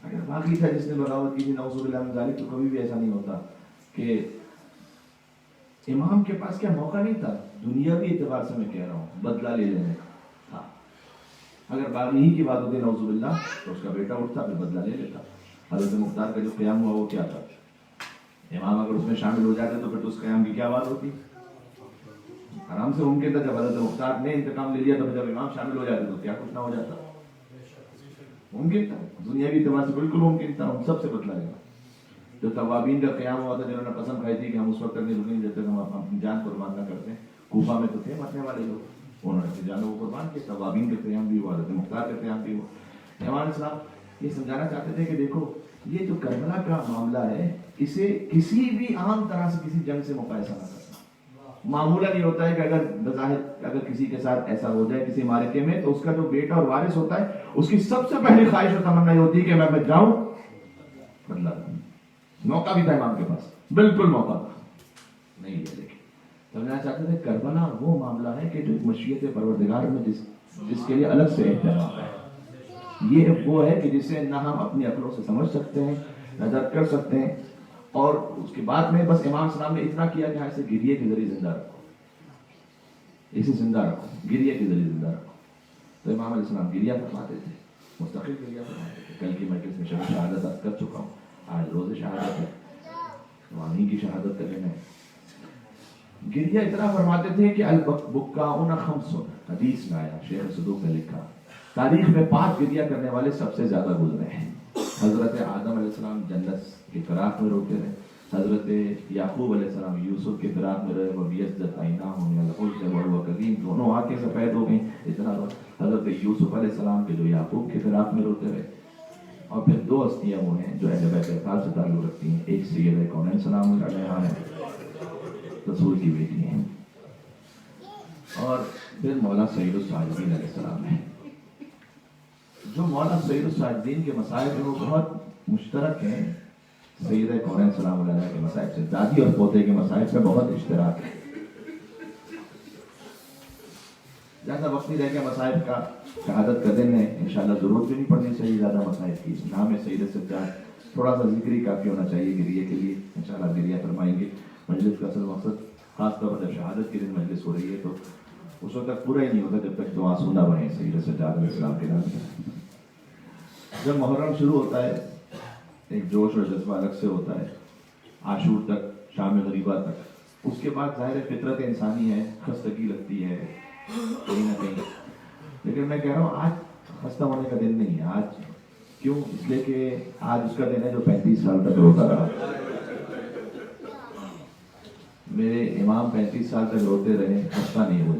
اگر باغی تھا جس نے بغاوت کی تھی، نعوذ باللہ من ذالک، تو کبھی بھی ایسا نہیں ہوتا کہ امام کے پاس کیا موقع نہیں تھا دنیاوی اعتبار سے، میں کہہ رہا ہوں، بدلہ لے لینے کا. اگر باغی ہی کی بات ہوتی نعوذ باللہ تو اس کا بیٹا اٹھتا پھر بدلہ لے لیتا. حضرت مختار کا جو قیام ہوا وہ کیا تھا؟ امام اگر اس میں شامل ہو جاتے تو پھر تو اس قیام کی کیا بات ہوتی؟ آرام سے ممکن تھا. جب حضرت مختار نے انتقام لے لیا تو جب امام شامل ہو جاتے تو کیا کچھ نہ ہو جاتا؟ ممکن تھا، دنیاوی اعتبار سے بالکل ممکن تھا. ہم سب سے بدلا لینا. جو توابین کا قیام ہوا تھا، جنہوں نے قسم کھائی تھی کہ ہم اس وقت تک نہیں رکیں جب تک ہم اپنی جان قربان نہ کرتے. کوفہ میں تو تھے مرنے والے لوگ، انہوں نے اپنی جانوں کو قربان کیا. توابین کا قیام بھی ہوا، حضرت مختار کا قیام بھی ہوا. امام اسلام یہ سمجھانا چاہتے تھے کہ دیکھو یہ جو کربلا کا معاملہ ہے اسے کسی بھی عام طرح سے کسی جنگ سے مقایسہ نہ کرنا. معمولا نہیں ہوتا ہے کہ اگر بظاہر اگر کسی کے ساتھ ایسا ہو جائے کسی معرکے میں تو اس کا جو بیٹا اور وارث ہوتا ہے اس کی سب سے پہلی خواہش اور تمنا یہ ہوتی ہے کہ میں جاؤں بدلا. موقع بھی تھا امام کے پاس، بالکل موقع تھا، نہیں ہے. لیکن سمجھنا چاہتے تھے کربلا وہ معاملہ ہے کہ جو مشیت پروردگار میں جس کے لیے الگ سے احترام ہے، یہ وہ ہے کہ جسے نہ ہم اپنی عقلوں سے سمجھ سکتے ہیں نہ درک کر سکتے ہیں. اور اس کے بعد میں بس امام السلام نے اتنا کیا کہ اسے گریے کے ذریعے زندہ رکھو، اسے زندہ رکھو، گریے کے ذریعے زندہ رکھو. تو امام علیہ السلام گریہ فرماتے تھے، مستقل گریہ فرماتے تھے. کل کی مجلس میں شب شہادت عرض کر چکا ہوں، آج روز شہادت ہے، وہیں کی شہادت کر لینا ہے. گریہ اتنا فرماتے تھے کہ البکاؤن خمس، حدیث میں آیا، شیخ صدوق نے لکھا تاریخ میں 5 گریہ کرنے والے سب سے زیادہ گزرے ہیں. حضرت آدم علیہ السلام جنت کے فراق میں روتے رہے، حضرت یعقوب علیہ السلام یوسف کے فراق میں رہے، وَبِيَزَّتْ عَيْنَاهُ مِنَ الْحُزْنِ وَهُوَ كَظِيمٌ، دونوں آنکھیں سفید ہو گئیں. اتنا حضرت یوسف علیہ السلام کے جو یعقوب کے فراق میں روتے رہے. اور پھر 2 ہستیاں وہ ہیں جو اہل بیت اطہار سے تعلق رکھتی ہیں، ایک سید کونین سلام علیہ ہے، رسول کی بیٹی ہیں، اور پھر مولا سید الساجدین علیہ السلام ہے. جو مولا سید الساجدین کے مصائب ہیں وہ بہت مشترک ہیں سید کونین سلام علیہ کے مصائب سے. دادی اور پوتے کے مصائب سے بہت اشتراک ہے. زیادہ وقت نہیں رہ گیا مصائب کا، شہادت کا دن ہے، انشاءاللہ ضرورت بھی نہیں پڑنی چاہیے زیادہ مصائب کی. نام سید سجاد، تھوڑا سا ذکر ہی کافی ہونا چاہیے گریے کے لیے. انشاءاللہ گریہ فرمائیں گے. مجلس کا اصل مقصد، خاص طور پر جب شہادت کے دن مجلس ہو رہی ہے تو اس وقت تک پورا ہی نہیں ہوتا جب تک دعا سننا بنے سید سجاد علیہ السلام کے نام سے. جب محرم شروع ہوتا ہے ایک جوش اور جذبہ الگ سے ہوتا ہے، عاشور تک، شام غریبہ تک. اس کے بعد ظاہر فطرت انسانی ہے، خستگی لگتی ہے کہیں نہ کہیں. لیکن میں کہہ رہا ہوں آج خستہ ہونے کا دن نہیں ہے. آج کیوں؟ اس لیے کہ آج اس کا دن ہے جو 35 سال تک روتا رہا. میرے امام 35 سال تک روتے رہے، خستہ نہیں ہوئے.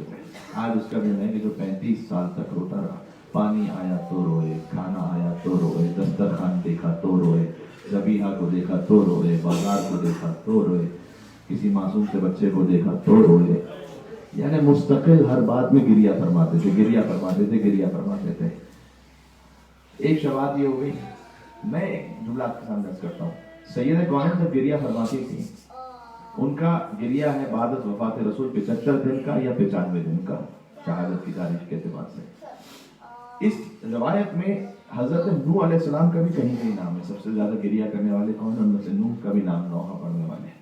آج اس کا دن ہے کہ جو 35 سال تک روتا رہا. پانی آیا تو روئے، کھانا آیا تو روئے، دسترخوان دیکھا تو روئے، ذبیحہ کو دیکھا تو روئے، بازار کو دیکھا تو روئے، کسی معصوم سے بچے کو دیکھا تو روئے. یعنی مستقل ہر بات میں گریہ فرماتے تھے، گریہ فرماتے تھے، گریہ فرماتے تھے. ایک شبات یہ ہو گئی. میں ایک جملہ آپ کے سامنے عرض کرتا ہوں. سید کونین جب گریہ فرماتی تھی، ان کا گریہ ہے بعد از وفات رسول 75 دن کا یا 95 دن کا شہادت کی تاریخ کے اعتبار سے. اس روایت میں حضرت نوح علیہ السلام کا بھی کہیں کہیں نام ہے. سب سے زیادہ گریہ کرنے والے کون ہیں؟ ان میں سے نوح کا بھی نام، نوحہ پڑھنے والے ہیں.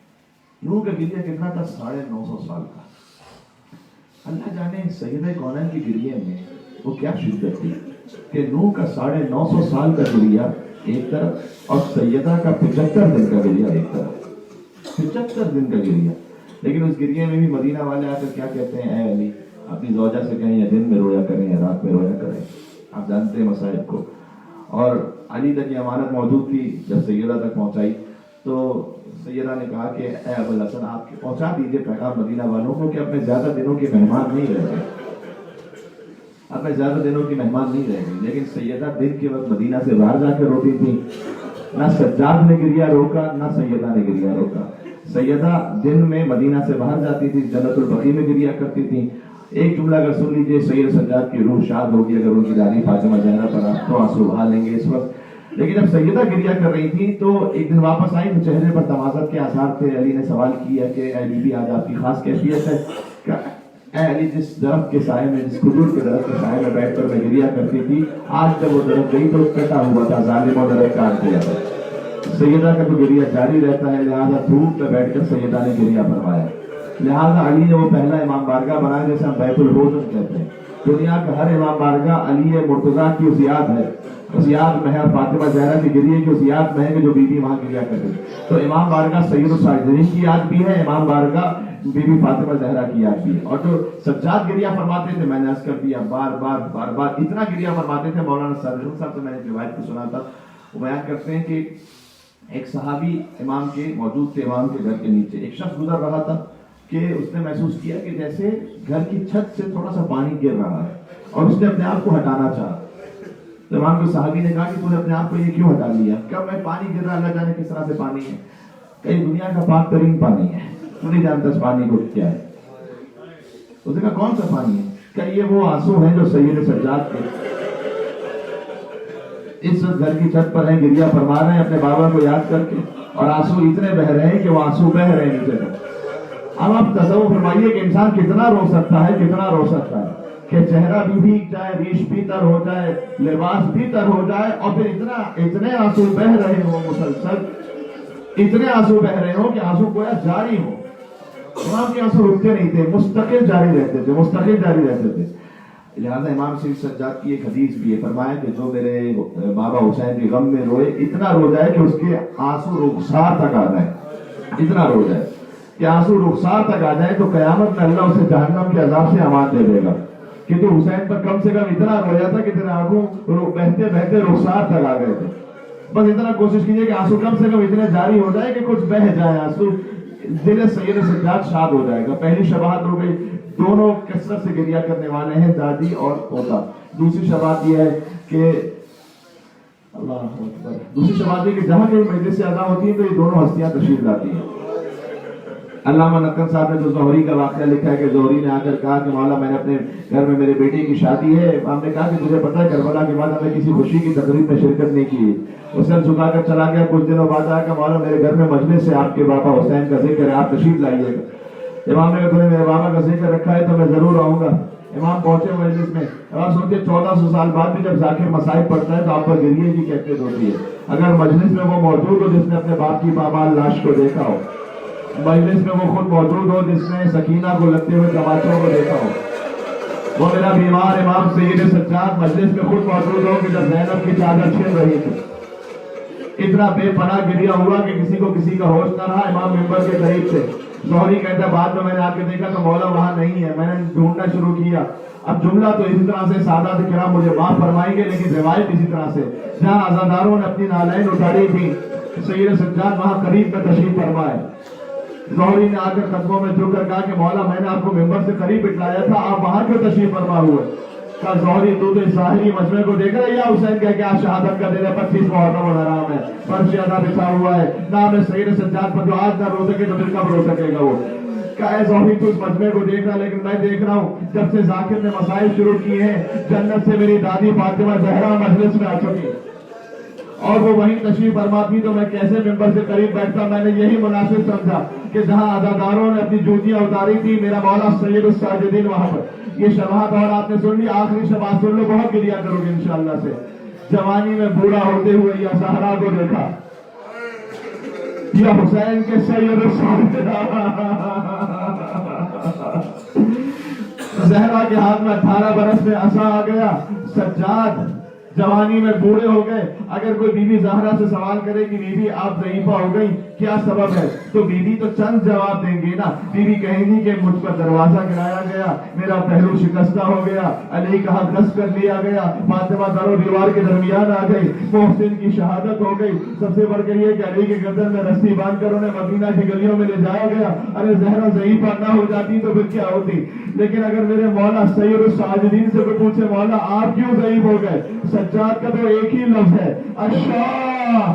نوح کا گریہ کتنا تھا؟ 950 سال کا. اللہ جانے سید کونین کی گریہ میں وہ کیا شدت تھی کہ نوح کا 950 سال کا گریہ ایک طرف اور سیدہ کا 75 دن کا گریہ ایک طرف. 75 دن کا گریہ. لیکن اس گریہ میں بھی مدینہ والے آ کر کیا کہتے ہیں؟ اے علی، اپنی زوجہ سے کہیں یا دن میں رویا کریں یا رات میں رویا کریں. آپ جانتے ہیں مصائب کو. اور علی تک یہ امانت موجود تھی. جب سیدہ تک پہنچائی تو سیدہ نے کہا کہ اے ابو الحسن، آپ پہنچا دیجئے پیغام مدینہ والوں کو کہ اپنے زیادہ دنوں کے مہمان نہیں رہ گئے، اپنے زیادہ دنوں کی مہمان نہیں رہ گئی. لیکن سیدہ دن کے وقت مدینہ سے باہر جا کے روتی تھی. نہ سجاد نے گریہ روکا، نہ سیدہ نے گریہ روکا. سیدہ دن میں مدینہ سے باہر جاتی تھی، جنت البقیع میں گریہ کرتی تھی. ایک جملہ اگر سن لیجئے، سید سجاد کی روح شاد ہوگی اگر ان کی دادی فاطمہ زہرا پر آپ تو آنسو بہا لیں گے اس وقت. لیکن جب سیدہ گریہ کر رہی تھی تو ایک دن واپس آئی تو چہرے پر تمازت کے آثار تھے. علی نے سوال کیا کہ اے بی بی، آج آپ کی خاص کیفیت ہے؟ اے علی، جس درخت کے سائے میں، جس کھجور کے درخت کے سائے میں بیٹھ کر میں گریہ کرتی تھی، آج جب وہ درخت گئی تو کٹا ہوا تھا، ظالموں نے درخت کاٹ دیا تھا. سیدہ کا تو گریہ جاری رہتا ہے، لہٰذا دھوپ پہ بیٹھ کر سیدہ نے گریہ فرمایا. لہٰذا علی نے وہ پہلا امام بارگاہ بنایا جیسے ہم بیت الحزن کہتے ہیں. دنیا کا ہر امام بارگاہ علی مرتضیٰ کی اس یاد ہے، اس یاد میں ہے، فاطمہ زہرا کی گریہ کی اس یاد میں ہے کہ جو بی بی وہاں گریہ کرتے. تو امام بارگاہ سید الساجدین کی یاد بھی ہے، امام بارگاہ بی بی فاطمہ زہرا کی یاد بھی ہے. اور جو سجاد گریہ فرماتے تھے، میں نے عرض کر دیا، بار بار اتنا گریہ فرماتے تھے. مولانا سرجن صاحب سے میں نے ایک روایت کو سنا تھا. وہ بیان کرتے ہیں کہ ایک صحابی امام کے موجود تھے، امام کے گھر کے نیچے. ایک شخص گزر رہا تھا کہ اس نے محسوس کیا کہ جیسے گھر کی چھت سے تھوڑا سا پانی گر رہا ہے اور اس نے اپنے آپ کو ہٹانا چاہا. تو امام کے صحابی نے کہا کہ تو نے اپنے آپ کو یہ کیوں ہٹا لیا؟ کیا میں پانی گر رہا، اللہ جانے کس طرح سے پانی ہے، کئی دنیا کا پاک ترین پانی ہے، تو نہیں جانتا اس پانی کو کیا ہے. اس نے کہا کون سا پانی ہے؟ کہ یہ وہ آنسو ہیں جو سید سجاد کے اس گھر کی چھت پر ہیں، گریہ فرما رہے ہیں اپنے بابا کو یاد کر کے، اور آنسو اتنے بہ رہے ہیں کہ وہ آنسو بہ رہے ہیں نیچے تک. اب آپ تصور فرمائیے کہ انسان کتنا رو سکتا ہے، کتنا رو سکتا ہے کہ چہرہ بھی بھیگ جائے، ریش بھی تر ہو جائے، لباس بھی تر ہو جائے، اور پھر اتنے آنسو بہ رہے ہوں مسلسل، اتنے آنسو بہ رہے ہوں کہ آنسو گویا جاری ہو. امام کے آنسو رکتے نہیں تھے، مستقل جاری رہتے تھے، مستقل جاری رہتے تھے. لہٰذا امام سید سجاد کی ایک حدیث بھی ہے، فرمایا کہ جو میرے بابا حسین کے غم میں روئے، اتنا رو جائے کہ اس کے آنسو رخسار تک آ جائے، اتنا رو جائے کہ آنسو رخسار تک آ جائے، تو قیامت میں اللہ اسے جہنم کے عذاب سے امان دے دے گا. کیونکہ حسین پر کم سے کم اتنا رویا تھا کہ تیرے آنکھوں بہتے بہتے رخسار تک آ گئے تھے. بس اتنا کوشش کیجئے کہ آنسو کم سے کم اتنے جاری ہو جائے کہ کچھ بہ جائے آنسو، دل سید سجاد شاد ہو جائے گا. پہلی شباہت ہو گئی، دونوں کثرت سے گریہ کرنے والے ہیں، دادی اور پوتا. دوسری شباہت یہ ہے کہ اللہ اکبر، دوسری شباہت یہ کہ جہاں کوئی مجلس سے ادا ہوتی ہے تو یہ دونوں ہستیاں تشریف لاتی ہیں. علامہ نقل صاحب نے جو زہری کا واقعہ لکھا ہے کہ زہری نے آ کر کہا کہ مولا میں نے اپنے گھر میں میرے بیٹے کی شادی ہے. ہم نے کہا کہ تجھے پتہ ہے کربلا کے بعد ہمیں کسی خوشی کی تقریب میں شرکت نہیں کی. اس نے جھکا کر چلا گیا. کچھ دنوں بعد آیا کہ مولا میرے گھر میں مجلس سے آپ کے بابا حسین کا ذکر ہے، آپ تشریف لائیے گا. امام نے کہا تم نے میرے بابا کا ذکر رکھا ہے تو میں ضرور آؤں گا. امام پہنچے مجلس میں. اب آپ سوچے 1400 سال بعد بھی جب ذاکر مصائب پڑھتا ہے تو آپ پر گریے کی کیفیت ہوتی ہے. اگر مجلس میں وہ موجود ہو جس نے اپنے باپ کی پامال لاش کو دیکھا ہو، مجلس میں وہ خود موجود ہو جس نے سکینہ کو لگتے ہوئے تماچوں کو دیکھا ہو، وہ میرا بیمار امام سید سجاد مجلس میں خود موجود ہو کہ جب زینب کی چادر چھن رہی تھی، اتنا بے پناہ گریہ ہوا کہ کسی کو کسی کا ہوش نہ رہا. امام منبر کے قریب سے زہری کہتا ہے بعد میں نے آ کے دیکھا تو مولا وہاں نہیں ہے. میں نے ڈھونڈنا شروع کیا. اب جملہ تو اسی طرح سے سادات کرام مجھے معاف فرمائیں گے، لیکن روایت اسی طرح سے جہاں عزاداروں نے اپنی نالین اتاری تھی، سید سجاد وہاں قریب میں تشریف فرمائے. زہری نے آ کر قدموں میں جھک کر کہا کہ مولا میں نے آپ کو ممبر سے قریب بٹھلایا تھا، آپ وہاں کیوں تشریف فرما ہوئے؟ کہا زہری تو ظاہری مجمع کو دیکھ رہا ہے، یا حسین کہہ کے آج شہادت کا دن ہے، 25 محرم الحرام ہے، فرش ادا بچھا ہوا ہے، نام ہے سید سجاد پر، جو آج نہ رو سکے تو پھر کب رو سکے گا وہ؟ کہا اے زہری تو اس مجمع کو دیکھ رہا، لیکن میں دیکھ رہا ہوں جب سے ذاکر نے مسائل شروع کیے ہیں، جنت سے میری دادی فاطمہ زہرا مجلس میں آ چکی اور وہ وہیں تشریف فرما تھی، تو میں کیسے ممبر سے قریب بیٹھتا؟ میں نے یہی مناسب سمجھا کہ جہاں عزاداروں نے اپنی جوتیاں اتاری تھی، میرا مولا سید الساجدین وہاں پر. یہ شباہت اور آپ نے سن لی. آخری شباہت سن لو، بہت گریہ کرو گے انشاءاللہ سے. جوانی میں بوڑھا ہوتے ہوئے یا زہرا کو دیکھا، یا حسین کے سید الساجدین. زہرا کے ہاتھ میں 18 برس میں عصا آ گیا. سجاد جوانی میں بوڑھے ہو گئے. اگر کوئی بی بی زہرا سے سوال کرے کہ بی بی آپ ضعیفہ ہو گئی، کیا سبب ہے، تو بی بی تو چند جواب دیں گی نا. بی بی کہیں گی کہ مجھ پر دروازہ گرایا گیا، میرا پہلو شکستہ ہو گیا، علی کا حق غصب کر لیا گیا، فاطمہ در و دیوار کے درمیان آ گئی، محسن کی شہادت ہو گئی، سب سے بڑھ کر یہ کہ علی کے گردن میں رسی باندھ کر انہیں مدینہ کی گلیوں میں لے جایا گیا. ارے زہرا ضعیفہ نہ ہو جاتی تو پھر کیا ہوتی؟ لیکن اگر میرے مولا سید الساجدین سے کوئی پوچھے مولا آپ کیوں ضعیف ہو گئے، سجاد کا تو ایک ہی لفظ ہے، اشاہ.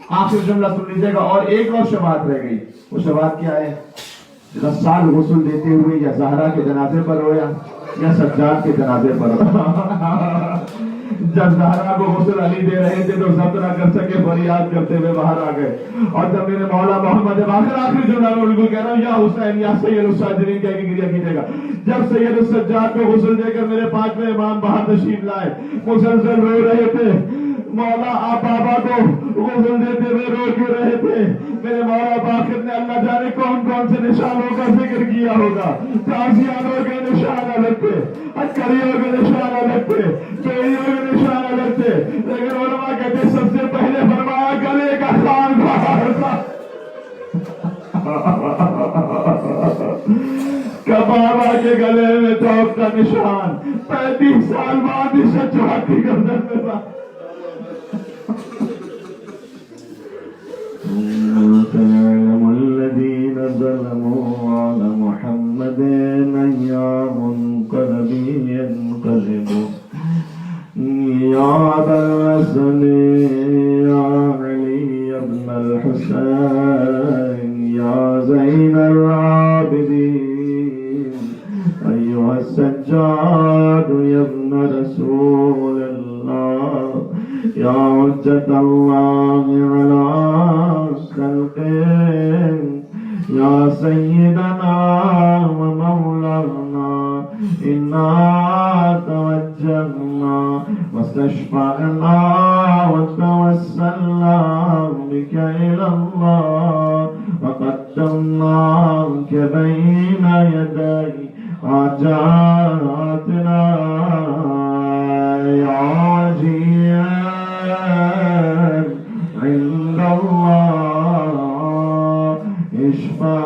آخر جملہ سن لیجیے گا. اور ایک اور شباہت رہ گئی. وہ شباہت کیا ہے؟ غسال غسل دیتے ہوئے یا زہرا کے جنازے پر رویا یا سجاد کے جنازے پر رویا. جب زہرا کو غسل علی دے رہے تھے تو ضبط نہ کر سکے، فریاد کرتے ہوئے باہر آ گئے. اور جب میرے مولا محمد آخری جملہ میں بالکل کہہ رہا ہوں، یا حسین یا سید الساجدین کہہ کے گریہ کیجیے گا. جب سید السجاد کو غسل دے کر میرے پانچویں امام باہر تشریف لائے، مسلسل رو رہے تھے. مولا آپ بابا کو غسل دیتے ہوئے رو کیوں رہے تھے؟ میرے مولا باقر نے اللہ جانے کون کون سے نشانوں کا ذکر کیا ہوگا. تازیانوں کے نشان الگ تھے، عسکریوں کے نشان الگ تھے، بیڑیوں کے نشان الگ تھے، لیکن علماء کہتے سب سے پہلے فرمایا گلے کا خان باہر تھا. بابا کے گلے میں توپ کا نشان 35 سال بعد اس سجاد کی گردن میں تھا. الذين ظلموا على محمد أيام منقلب ينقلب يا أبا الحسن يا علي بن الحسين يا زين العابدين أيها السجاد يا ابن رسول الله يا حجة الله على خلقه يا سيدنا ومولانا إنا توجهنا واستشفعنا وتوسلنا بك إلى الله وقدمناك بين يدي حاجاتنا يا وجيها عند الله اشفع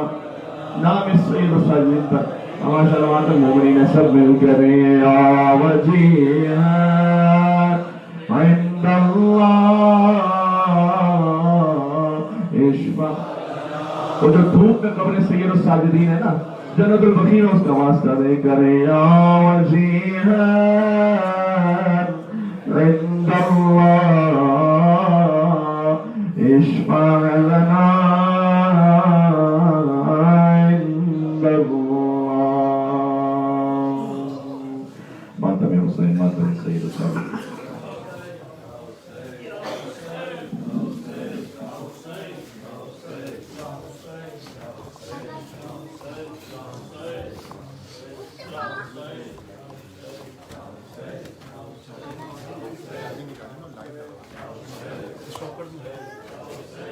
نام السيد الصالحين پر ہمارے صلوات المؤمنین سب مل کر یا وجیہا عند اللہ اشفع. وہ جو دھوپ میں قبر سید الساجدین ہے نا جنت البقیع میں اس کا واسطہ دے کر یا وجیہا عند اللہ اشفع لنا عند اللہ. ماتم حسین ماتم سید الساجدین.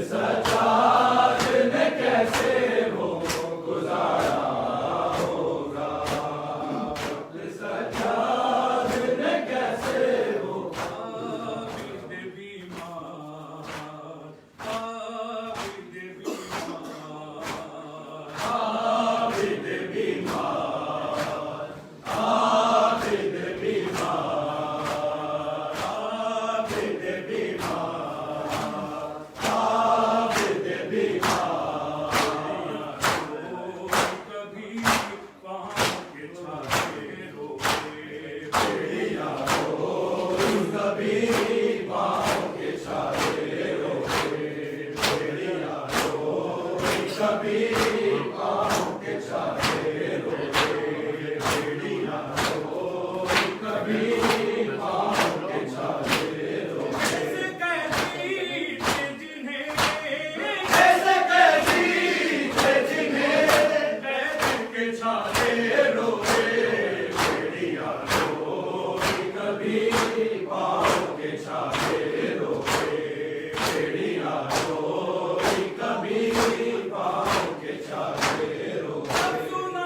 سجاد نے کیسے وہ گزارا ہوگا، سجاد نے کیسے وہ عابد بیمار، عابد بیمار، عابد بیمار، عابد بیمار، عابد بیمار، عابد بیمار، کبھی پاؤں کے چھاتے روئے، بھیڑیا روئی کبھی پاؤں کے چھالے روئے، بھیڑیا روئی کبھی پاؤں کے چھالے روئے، بھیڑیا روئی کبھی پاؤں کے چھالے روئے، ایسے قیدی تھے جنہیں ایسے قیدی تھے جنہیں قید کے چھالے روئے، بھیڑیا روئی کبھی پاؤں کے چھالے روئے، بھیڑیا روئی کبھی پاؤں کے چھالے روئے، سنا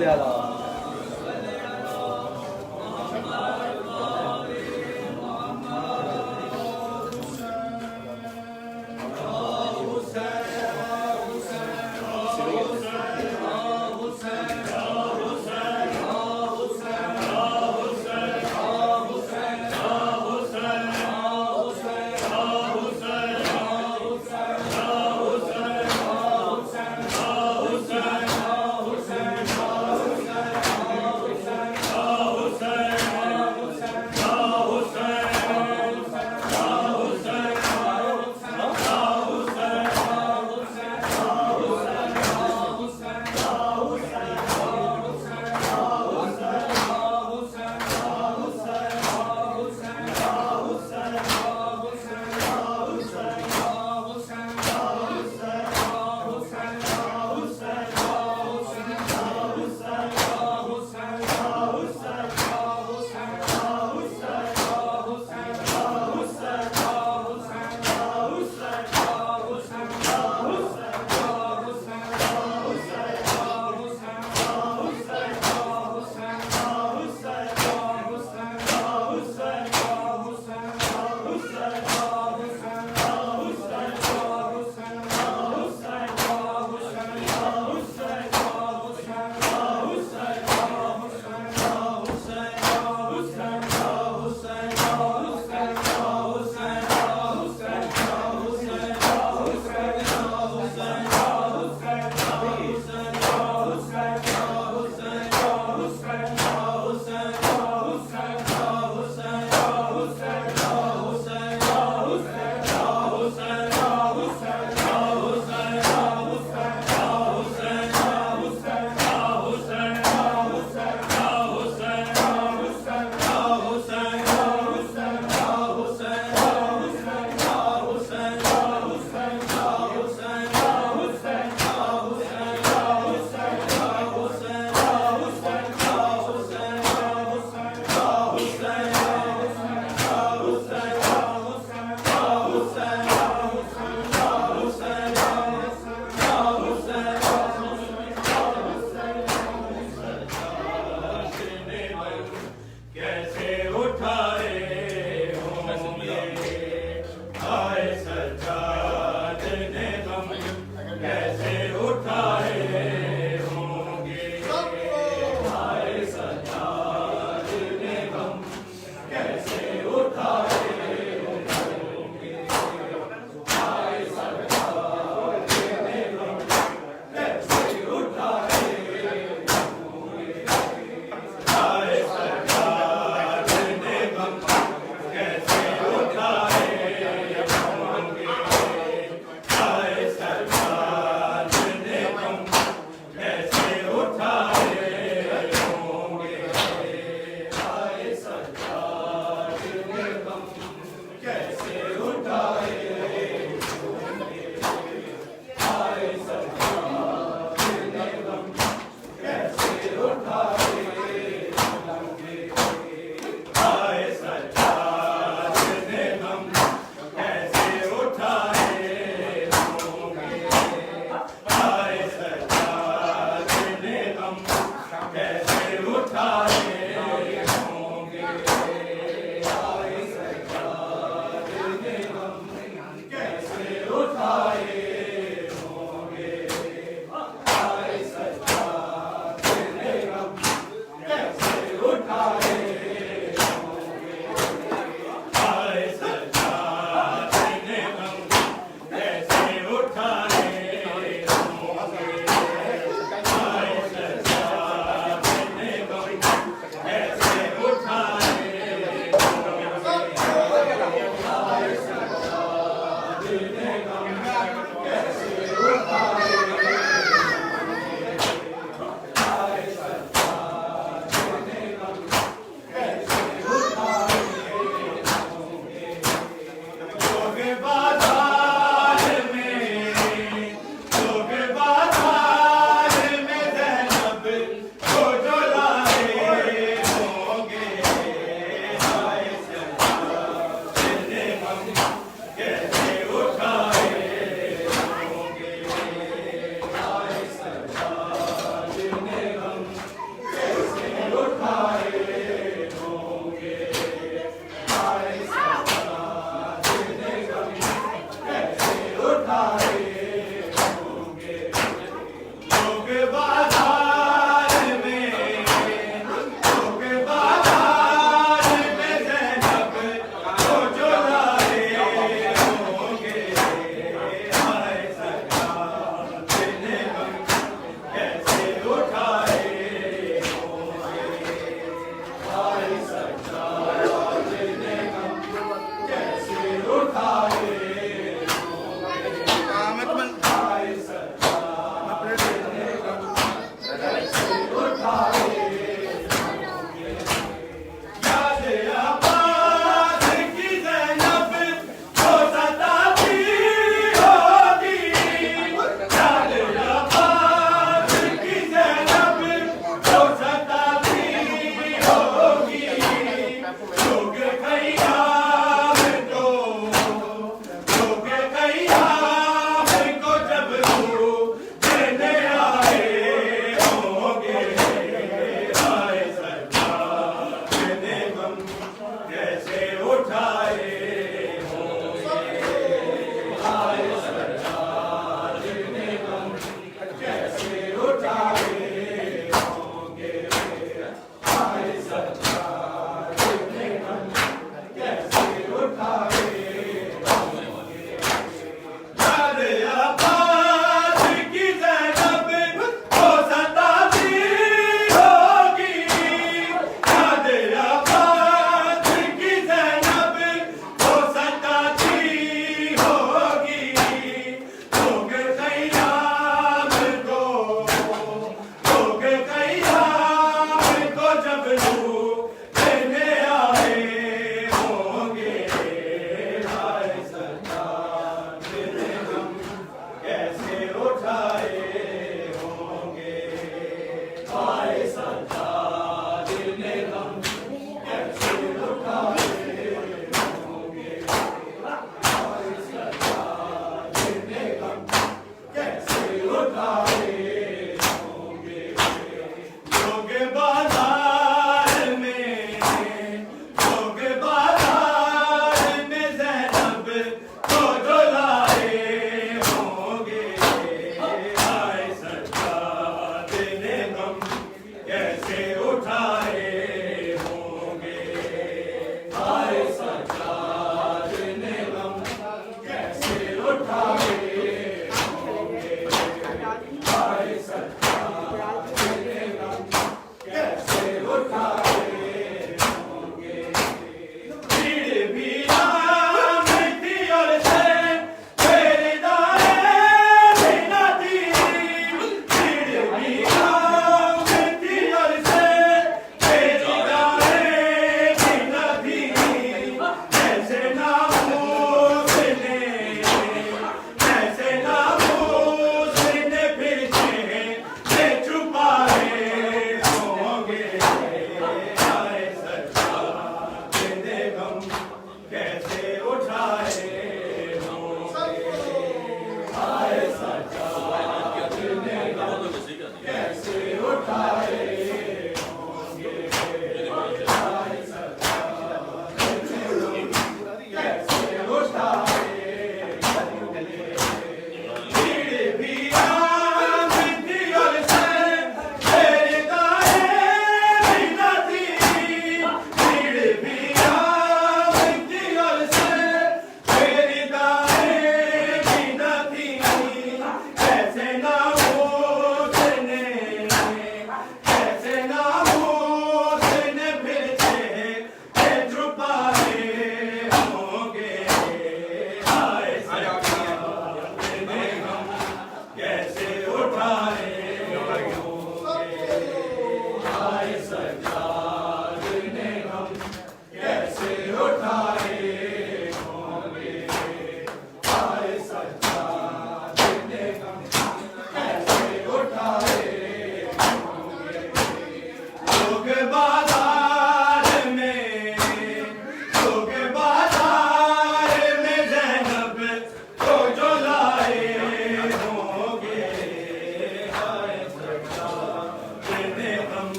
صلی اللہ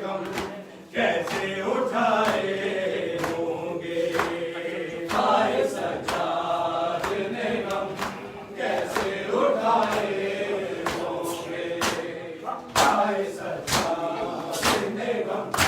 غم کیسے اٹھائے ہوں گے ہائے سجاد نے غم کیسے اٹھائے ہوں گے ہائے سجاد نے غم